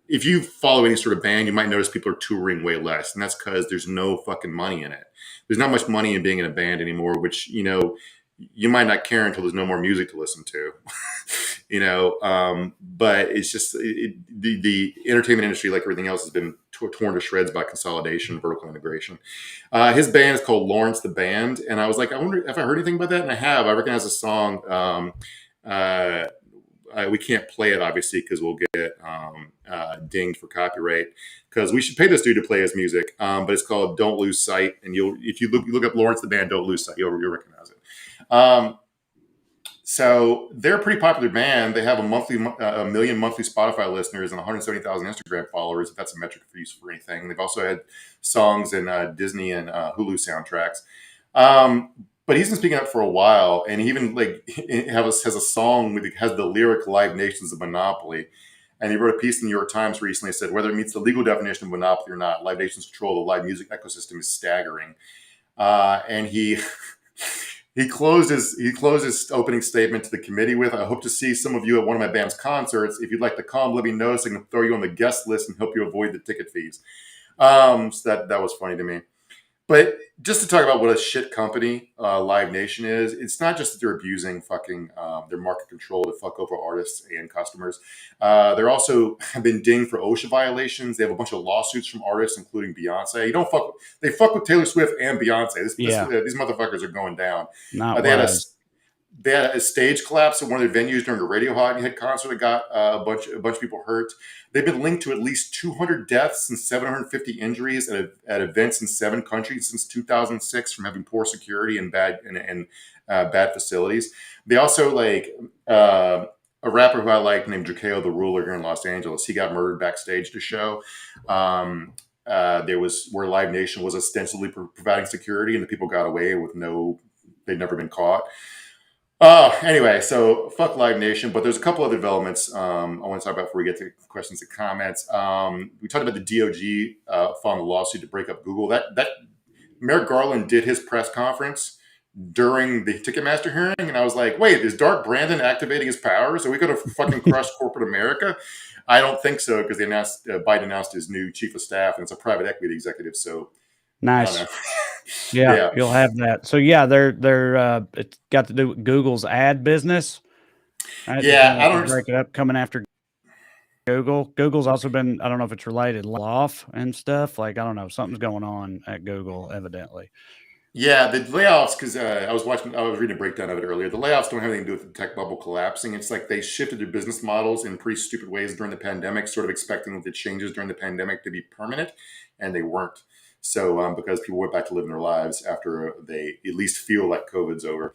if you follow any sort of band, you might notice people are touring way less, and that's because there's no fucking money in it. There's not much money in being in a band anymore, which, you might not care until there's no more music to listen to, but it's just the entertainment industry, like everything else, has been torn to shreds by consolidation, vertical integration. His band is called Lawrence the Band. And I was like, I wonder if I heard anything about that. And I have. I recognize the song. We can't play it, obviously, because we'll get dinged for copyright. Because we should pay this dude to play his music. But it's called "Don't Lose Sight," and if you look up Lawrence the Band, "Don't Lose Sight," you'll recognize it. So they're a pretty popular band. They have a million monthly Spotify listeners and 170,000 Instagram followers, if that's a metric for use for anything. They've also had songs in Disney and Hulu soundtracks. But he's been speaking up for a while, and he even has a song that has the lyric "Live Nation's a monopoly." And he wrote a piece in the New York Times recently that said, whether it meets the legal definition of monopoly or not, Live Nation's control of the live music ecosystem is staggering. And he closed his opening statement to the committee with, "I hope to see some of you at one of my band's concerts. If you'd like to come, let me know so I can throw you on the guest list and help you avoid the ticket fees." So that was funny to me. But just to talk about what a shit company Live Nation is, it's not just that they're abusing fucking their market control to fuck over artists and customers. They're also have been dinged for OSHA violations. They have a bunch of lawsuits from artists, including Beyonce. They fuck with Taylor Swift and Beyonce. These motherfuckers are going down. They had a stage collapse at one of their venues during a Radiohead concert that got a bunch of people hurt. They've been linked to at least 200 deaths and 750 injuries at events in 7 countries since 2006 from having poor security and bad facilities. They also a rapper who I like named Jakeo the Ruler here in Los Angeles. He got murdered backstage to show. There was where Live Nation was ostensibly providing security, and the people got away with they'd never been caught. Anyway, so fuck Live Nation, but there's a couple other developments I want to talk about before we get to questions and comments. We talked about the DOJ filing a lawsuit to break up Google. That Merrick Garland did his press conference during the Ticketmaster hearing, and I was like, wait, is Dark Brandon activating his powers? Are we going to fucking crush corporate America? I don't think so, because Biden announced his new chief of staff, and it's a private equity executive, so nice. Yeah, you'll have that. So yeah, they're it's got to do with Google's ad business. Yeah, I don't. break it up coming after Google. Google's also been, I don't know if it's related, off and stuff. Like, I don't know, something's going on at Google, evidently. Yeah, the layoffs, because I was reading a breakdown of it earlier. The layoffs don't have anything to do with the tech bubble collapsing. It's like they shifted their business models in pretty stupid ways during the pandemic, sort of expecting the changes during the pandemic to be permanent, and they weren't. So because people went back to living their lives after they at least feel like COVID's over.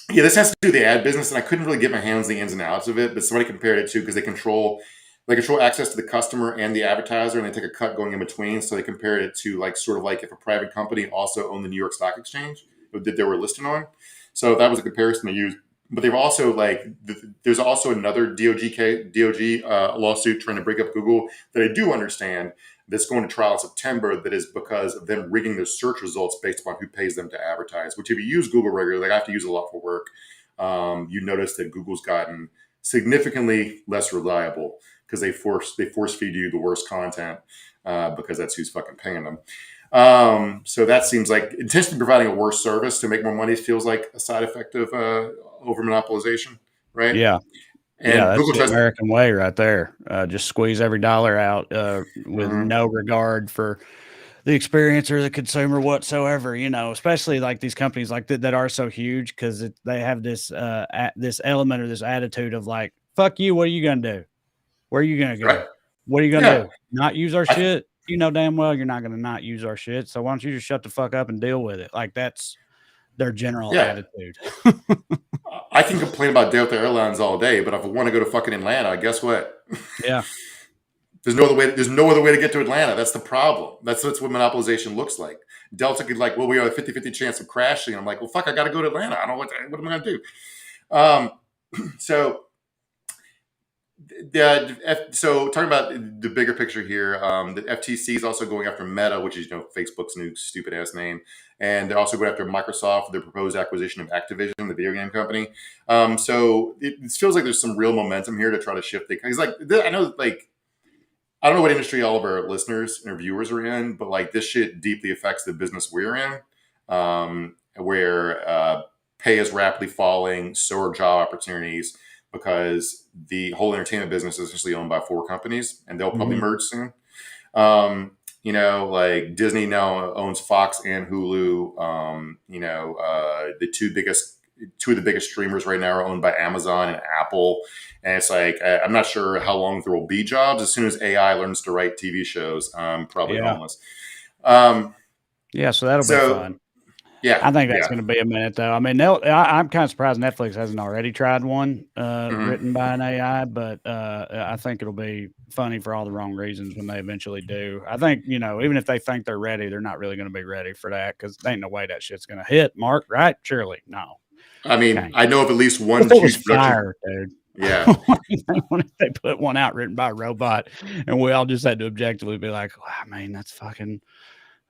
Yeah, this has to do with the ad business, and I couldn't really get my hands on the ins and outs of it, but somebody compared it to, because they control access to the customer and the advertiser, and they take a cut going in between. So they compared it to like sort of like if a private company also owned the New York Stock Exchange that they were listed on. So that was a comparison they used. But they've also there's also another DOJ lawsuit trying to break up Google that I do understand that's going to trial in September. That is because of them rigging their search results based upon who pays them to advertise. Which if you use Google regularly, like I have to use it a lot for work, you notice that Google's gotten significantly less reliable because they force feed you the worst content because that's who's fucking paying them. So that seems like intentionally providing a worse service to make more money feels like a side effect of over monopolization, right? Yeah. And yeah, that's Google the tries American way right there. Just squeeze every dollar out with no regard for the experience or the consumer whatsoever, especially like these companies like that are so huge because they have this this element or this attitude of like, fuck you, what are you going to do? Where are you going to go? Right. What are you going to do? Not use our shit? You know damn well you're not going to not use our shit. So why don't you just shut the fuck up and deal with it? Like that's their general attitude. I can complain about Delta Airlines all day, but if I want to go to fucking Atlanta, guess what? Yeah. There's no other way to get to Atlanta. That's the problem. That's what monopolization looks like. Delta could like, well, we have a 50-50 chance of crashing. I'm like, well, fuck, I got to go to Atlanta. I don't know what am I going to do? So talking about the bigger picture here, the FTC is also going after Meta, which is Facebook's new stupid ass name, and they're also going after Microsoft for their proposed acquisition of Activision, the video game company. So it feels like there's some real momentum here to try to shift it. Because I know I don't know what industry all of our listeners and our viewers are in, but like this shit deeply affects the business we're in, where pay is rapidly falling, so are job opportunities. Because the whole entertainment business is essentially owned by 4 companies, and they'll probably merge soon. Like Disney now owns Fox and Hulu. The two of the biggest streamers right now are owned by Amazon and Apple. And it's like, I'm not sure how long there will be jobs. As soon as AI learns to write TV shows, I'm probably homeless. So that'll be fun. Yeah, I think that's going to be a minute, though. I mean, I'm kind of surprised Netflix hasn't already tried one written by an AI, but I think it'll be funny for all the wrong reasons when they eventually do. I think, even if they think they're ready, they're not really going to be ready for that because there ain't no way that shit's going to hit, Mark, right? Surely, no. I mean, I know of at least one huge fire, dude. Yeah. If they put one out written by a robot and we all just had to objectively be like, wow, man, that's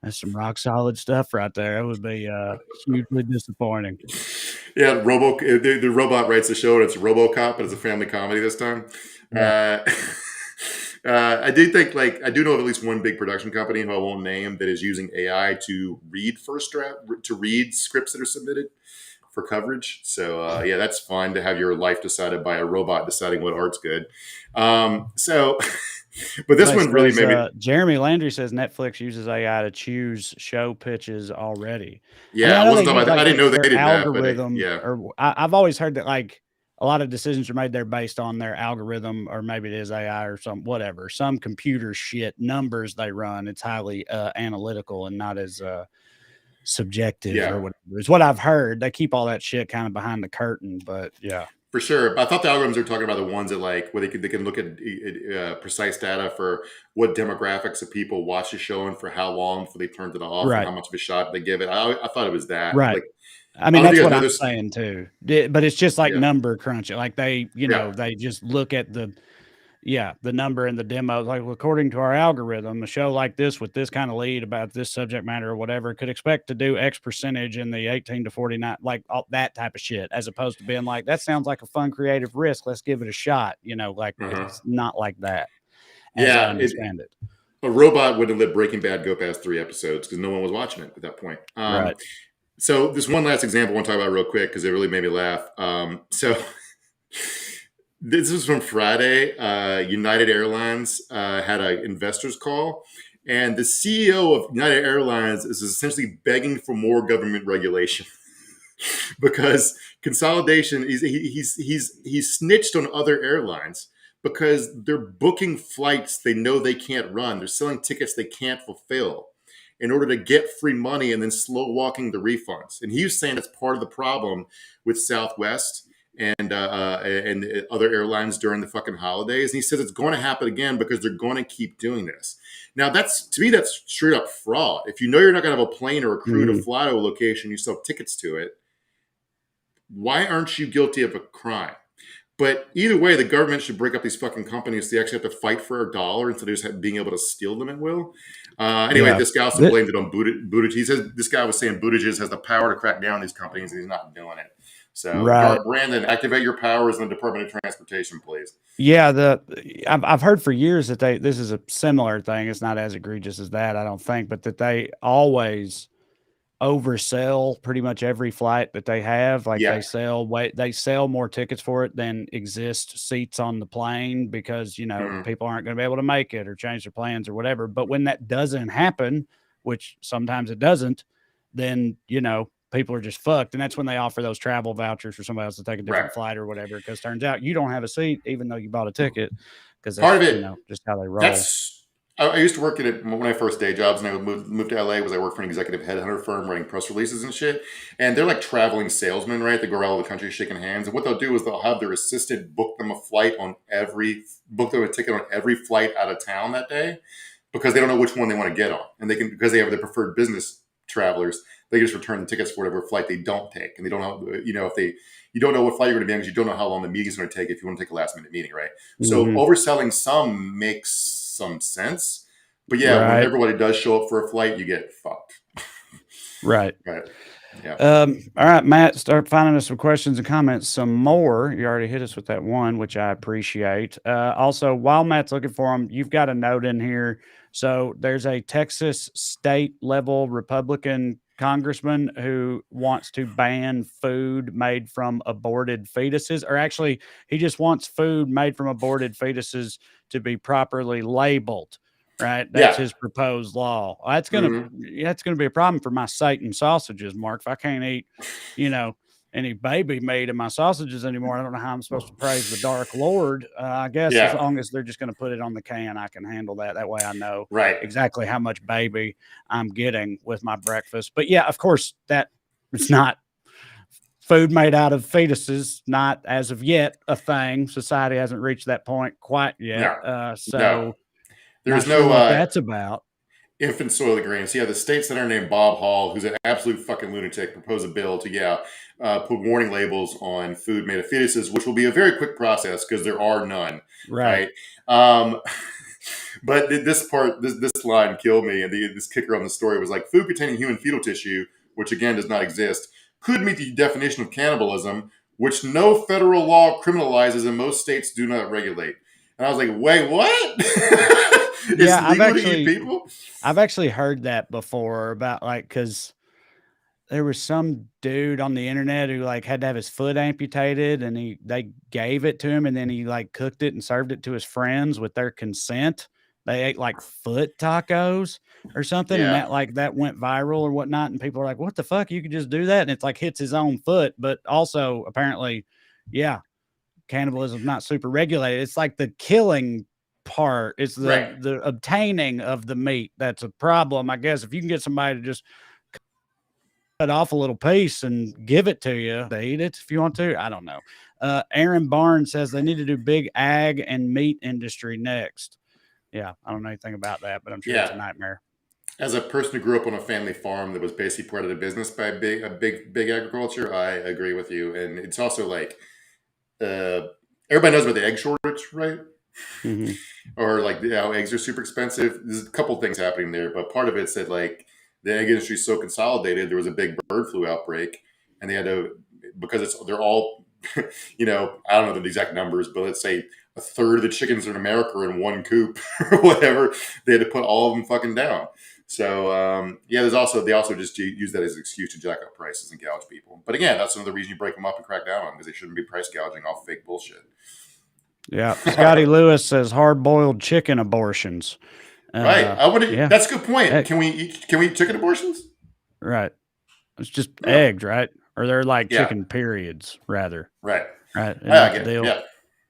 some rock solid stuff right there. It would be hugely disappointing. Yeah, the robot writes the show, and it's RoboCop, but it's a family comedy this time. Yeah. I do think, I do know of at least one big production company who I won't name that is using AI to read scripts that are submitted for coverage. So that's fun to have your life decided by a robot deciding what art's good. But this one really made me. Jeremy Landry says Netflix uses AI to choose show pitches already. Yeah, I didn't know they did algorithm, that. Or I've always heard that a lot of decisions are made there based on their algorithm, or maybe it is AI or some computer shit numbers they run. It's highly analytical and not as subjective or whatever. It's what I've heard. They keep all that shit kind of behind the curtain, but yeah. For sure. I thought the algorithms are talking about the ones that where they can look at precise data for what demographics of people watch the show and for how long before they turned it off and how much of a shot they give it. I thought it was that. Right. I mean, that's what I'm saying too. But it's just number crunching. Like they just look at the number in the demo. Like, according to our algorithm, a show like this with this kind of lead about this subject matter or whatever could expect to do X percentage in the 18 to 49, like all that type of shit, as opposed to being like, that sounds like a fun, creative risk. Let's give it a shot. It's not like that. As I understand it. A robot wouldn't let Breaking Bad go past 3 episodes because no one was watching it at that point. Right. So this one last example I want to talk about real quick because it really made me laugh. So this was from Friday. United Airlines had an investors call, and the CEO of United Airlines is essentially begging for more government regulation because consolidation. He's snitched on other airlines because they're booking flights they know they can't run. They're selling tickets they can't fulfill in order to get free money and then slow walking the refunds. And he was saying that's part of the problem with Southwest and other airlines during the fucking holidays. And he says it's going to happen again because they're going to keep doing this. Now, that's to me, that's straight up fraud. If you know you're not going to have a plane or a crew to fly to a location, you sell tickets to it. Why aren't you guilty of a crime? But either way, the government should break up these fucking companies so they actually have to fight for a dollar instead of just being able to steal them at will. Anyway, this guy also blamed it on Buttigieg. He says this guy was saying Buttigieg has the power to crack down on these companies, and he's not doing it. So, Brandon, activate your powers in the Department of Transportation, please. Yeah, I've heard for years that this is a similar thing. It's not as egregious as that, I don't think, but that they always oversell pretty much every flight that they have. Like they sell more tickets for it than exist seats on the plane because, people aren't going to be able to make it or change their plans or whatever. But when that doesn't happen, which sometimes it doesn't, then, people are just fucked. And that's when they offer those travel vouchers for somebody else to take a different flight or whatever. Because turns out you don't have a seat, even though you bought a ticket. Because part of it, just how they roll. I used to work at it one of my first day jobs, and I moved to LA. I worked for an executive headhunter firm writing press releases and shit. And they're like traveling salesmen, right? They go around all the country shaking hands. And what they'll do is they'll have their assistant book them a ticket on every flight out of town that day because they don't know which one they want to get on. And because they have their preferred business travelers, they just return the tickets for whatever flight they don't take. And they don't know, if you don't know what flight you're going to be on because you don't know how long the meeting's going to take if you want to take a last minute meeting, right? So overselling some makes some sense, but when everybody does show up for a flight, you get fucked. Right. Yeah. All right, Matt, start finding us some questions and comments some more. You already hit us with that one, which I appreciate. Also, while Matt's looking for them, you've got a note in here. So there's a Texas state level Republican congressman who wants to ban food made from aborted fetuses, or actually he just wants food made from aborted fetuses to be properly labeled. Right. That's his proposed law. That's gonna be a problem for my Satan sausages, Mark. If I can't eat, any baby meat in my sausages anymore, I don't know how I'm supposed to praise the Dark Lord. I guess as long as they're just going to put it on the can, I can handle that. That way I know exactly how much baby I'm getting with my breakfast. But yeah, of course, that it's not food made out of fetuses, not as of yet a thing. Society hasn't reached that point quite yet. There's no what that's about. Infant soylent grains. Yeah, the state senator named Bob Hall, who's an absolute fucking lunatic, proposed a bill to put warning labels on food made of fetuses, which will be a very quick process because there are none. Right. But this line killed me, and this kicker on the story was like, food containing human fetal tissue, which again does not exist, could meet the definition of cannibalism, which no federal law criminalizes and most states do not regulate. And I was like, wait, what? I've actually heard that before about because there was some dude on the internet who had to have his foot amputated, and they gave it to him, and then he cooked it and served it to his friends with their consent. They ate foot tacos or something, and that went viral or whatnot. And people are like, "What the fuck? You could just do that?" And it's hits his own foot, but also apparently, cannibalism is not super regulated. It's the killing part. It's the obtaining of the meat that's a problem, I guess. If you can get somebody to just cut off a little piece and give it to you, they eat it if you want to. I don't know. Aaron Barnes says they need to do big ag and meat industry next. Yeah, I don't know anything about that, but I'm sure it's a nightmare. As a person who grew up on a family farm that was basically part of the business by big agriculture, I agree with you. And it's also everybody knows about the egg shortage, right? Or eggs are super expensive. There's a couple things happening there, but part of it's that the egg industry is so consolidated. There was a big bird flu outbreak, and they had to, because they're all, I don't know the exact numbers, but let's say a third of the chickens in America are in one coop or whatever. They had to put all of them fucking down. So yeah, they also just use that as an excuse to jack up prices and gouge people. But again, that's another reason you break them up and crack down on them, because they shouldn't be price gouging off fake bullshit. Yeah, Scotty Lewis says hard-boiled chicken abortions. Right. Yeah. That's a good point. Can we eat chicken abortions? Right. It's just eggs, right? Or they're like Yeah. chicken periods, rather. Right. Right. I get it. Yeah.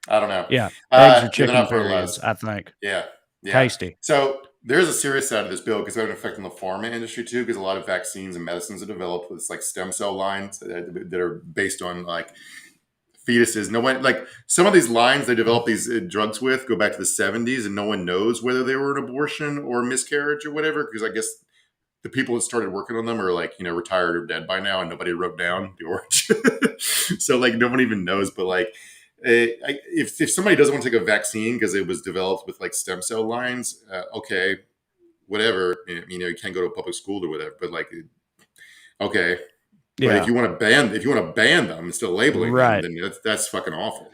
I don't know. Yeah. Eggs are they're chicken not periods, fertilized. I think. Yeah. Tasty. So there's a serious side of this bill because it has an effect on the pharma industry too, because a lot of vaccines and medicines are developed with like stem cell lines that are based on like fetuses. No one, like some of these lines they develop these drugs with go back to the 70s, and no one knows whether they were an abortion or a miscarriage or whatever, because I guess the people that started working on them are like, retired or dead by now, and nobody wrote down the origin. So like no one even knows. But like if somebody doesn't want to take a vaccine because it was developed with like stem cell lines, okay, whatever. You can't go to a public school or whatever. But like, okay. But if you want to ban them instead of labeling them, then that's fucking awful.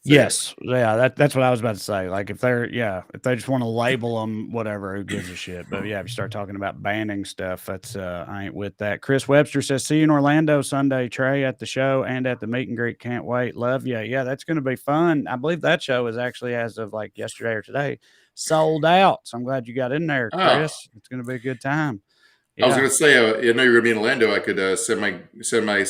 So, yes. Yeah. That's what I was about to say. Like if they just want to label them, whatever, who gives a shit? But yeah, if you start talking about banning stuff, that's, I ain't with that. Chris Webster says, see you in Orlando Sunday, Trey, at the show and at the meet and greet. Can't wait. Love you. Yeah. That's going to be fun. I believe that show is actually, as of like yesterday or today, sold out. So I'm glad you got in there, Chris. It's going to be a good time. Yeah. I was going to say, I know you're going to be in Orlando. I could send my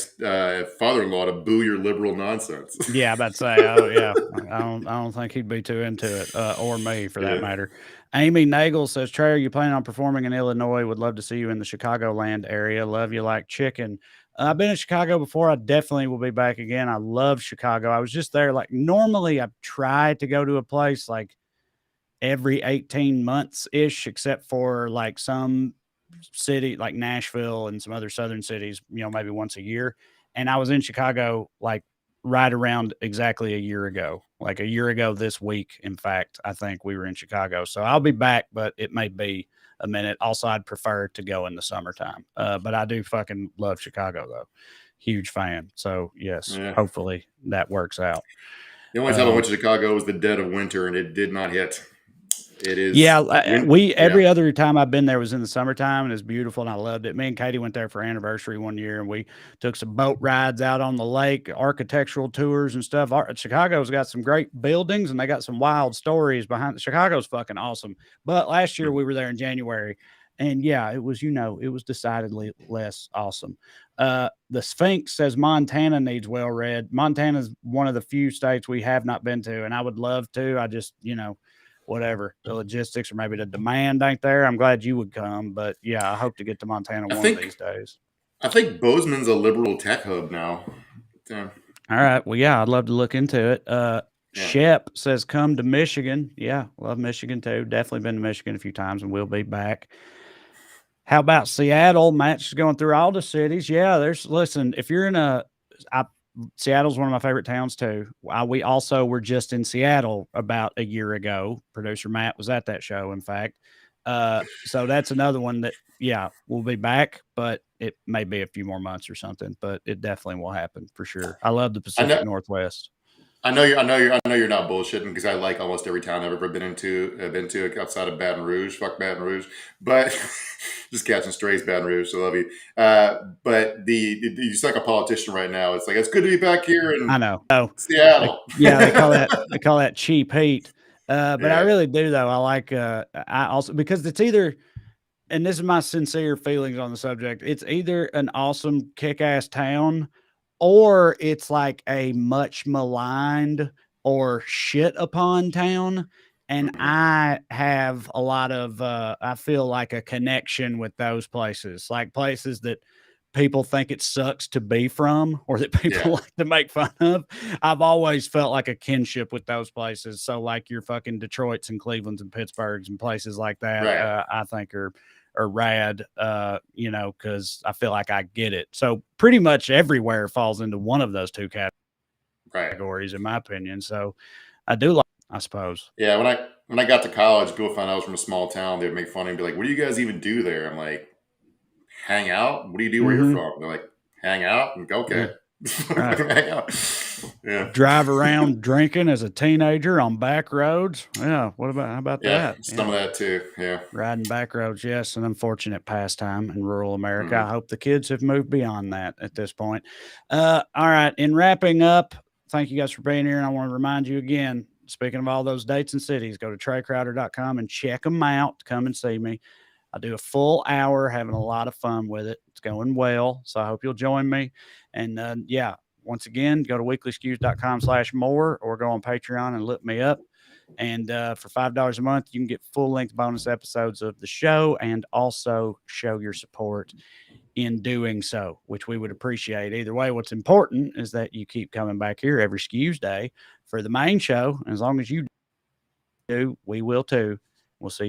father-in-law to boo your liberal nonsense. Yeah, I'm about to say, oh yeah, I don't think he'd be too into it, or me for that matter. Amy Nagel says, Trey, are you planning on performing in Illinois? Would love to see you in the Chicagoland area. Love you like chicken. I've been in Chicago before. I definitely will be back again. I love Chicago. I was just there. Like normally, I try to go to a place like every 18 months ish, except for like some city like Nashville and some other southern cities, maybe once a year. And I was in Chicago like right around exactly a year ago, like a year ago this week. In fact, I think we were in Chicago. So I'll be back, but it may be a minute. Also, I'd prefer to go in the summertime. But I do fucking love Chicago though. Huge fan. So yes, hopefully that works out. The only time I went to Chicago was the dead of winter, and it did not hit. It is. Yeah, every other time I've been there was in the summertime, and it's beautiful, and I loved it. Me and Katie went there for anniversary one year, and we took some boat rides out on the lake, architectural tours and stuff. Chicago's got some great buildings, and they got some wild stories behind it. Chicago's fucking awesome. But last year we were there in January, and yeah, it was it was decidedly less awesome. The Sphinx says Montana needs well read. Montana's one of the few states we have not been to, and I would love to. I just whatever the logistics or maybe the demand ain't there. I'm glad you would come, but yeah, I hope to get to Montana one of these days. I think Bozeman's a liberal tech hub now. Yeah. All right. Well, yeah, I'd love to look into it. Shep says, come to Michigan. Yeah. Love Michigan too. Definitely been to Michigan a few times and we'll be back. How about Seattle? Matt's going through all the cities. Yeah. Listen, if you're in Seattle's one of my favorite towns too. We also were just in Seattle about a year ago. Producer Matt was at that show, in fact. So that's another one that, we'll be back, but it may be a few more months or something, but it definitely will happen for sure. I love the Pacific Northwest. I know you're not bullshitting, because I like almost every town I've ever been to outside of Baton Rouge. Fuck Baton Rouge, but just catching strays, Baton Rouge. I love you. But you just like a politician right now. It's like, it's good to be back here in Seattle. They call that cheap heat. But I really do though. I like I also, because it's either, and this is my sincere feelings on the subject, it's either an awesome kick-ass town, or it's like a much maligned or shit upon town. And I have a lot of, I feel like a connection with those places, like places that people think it sucks to be from, or that people like to make fun of. I've always felt like a kinship with those places. So like your fucking Detroits and Clevelands and Pittsburghs and places like that, I think are rad, because I feel like I get it. So pretty much everywhere falls into one of those two categories, in my opinion. So I do like, I suppose. Yeah. When I got to college, people found out I was from a small town. They'd make fun of me and be like, what do you guys even do there? I'm like, hang out. What do you do where you're from? They're like, hang out. And go, okay. Right. Hang out. Yeah. Drive around drinking as a teenager on back roads. Yeah. How about Yeah. that? Some of that too. Yeah. Riding back roads. Yes. An unfortunate pastime in rural America. Mhm. I hope the kids have moved beyond that at this point. All right. In wrapping up, thank you guys for being here. And I want to remind you again, speaking of all those dates and cities, go to TreyCrowder.com and check them out. Come and see me. I do a full hour, having a lot of fun with it. It's going well. So I hope you'll join me. And yeah, once again, go to weeklyskews.com/more or go on Patreon and look me up. And for $5 a month, you can get full-length bonus episodes of the show and also show your support in doing so, which we would appreciate. Either way, what's important is that you keep coming back here every Skews Day for the main show. As long as you do, we will too. We'll see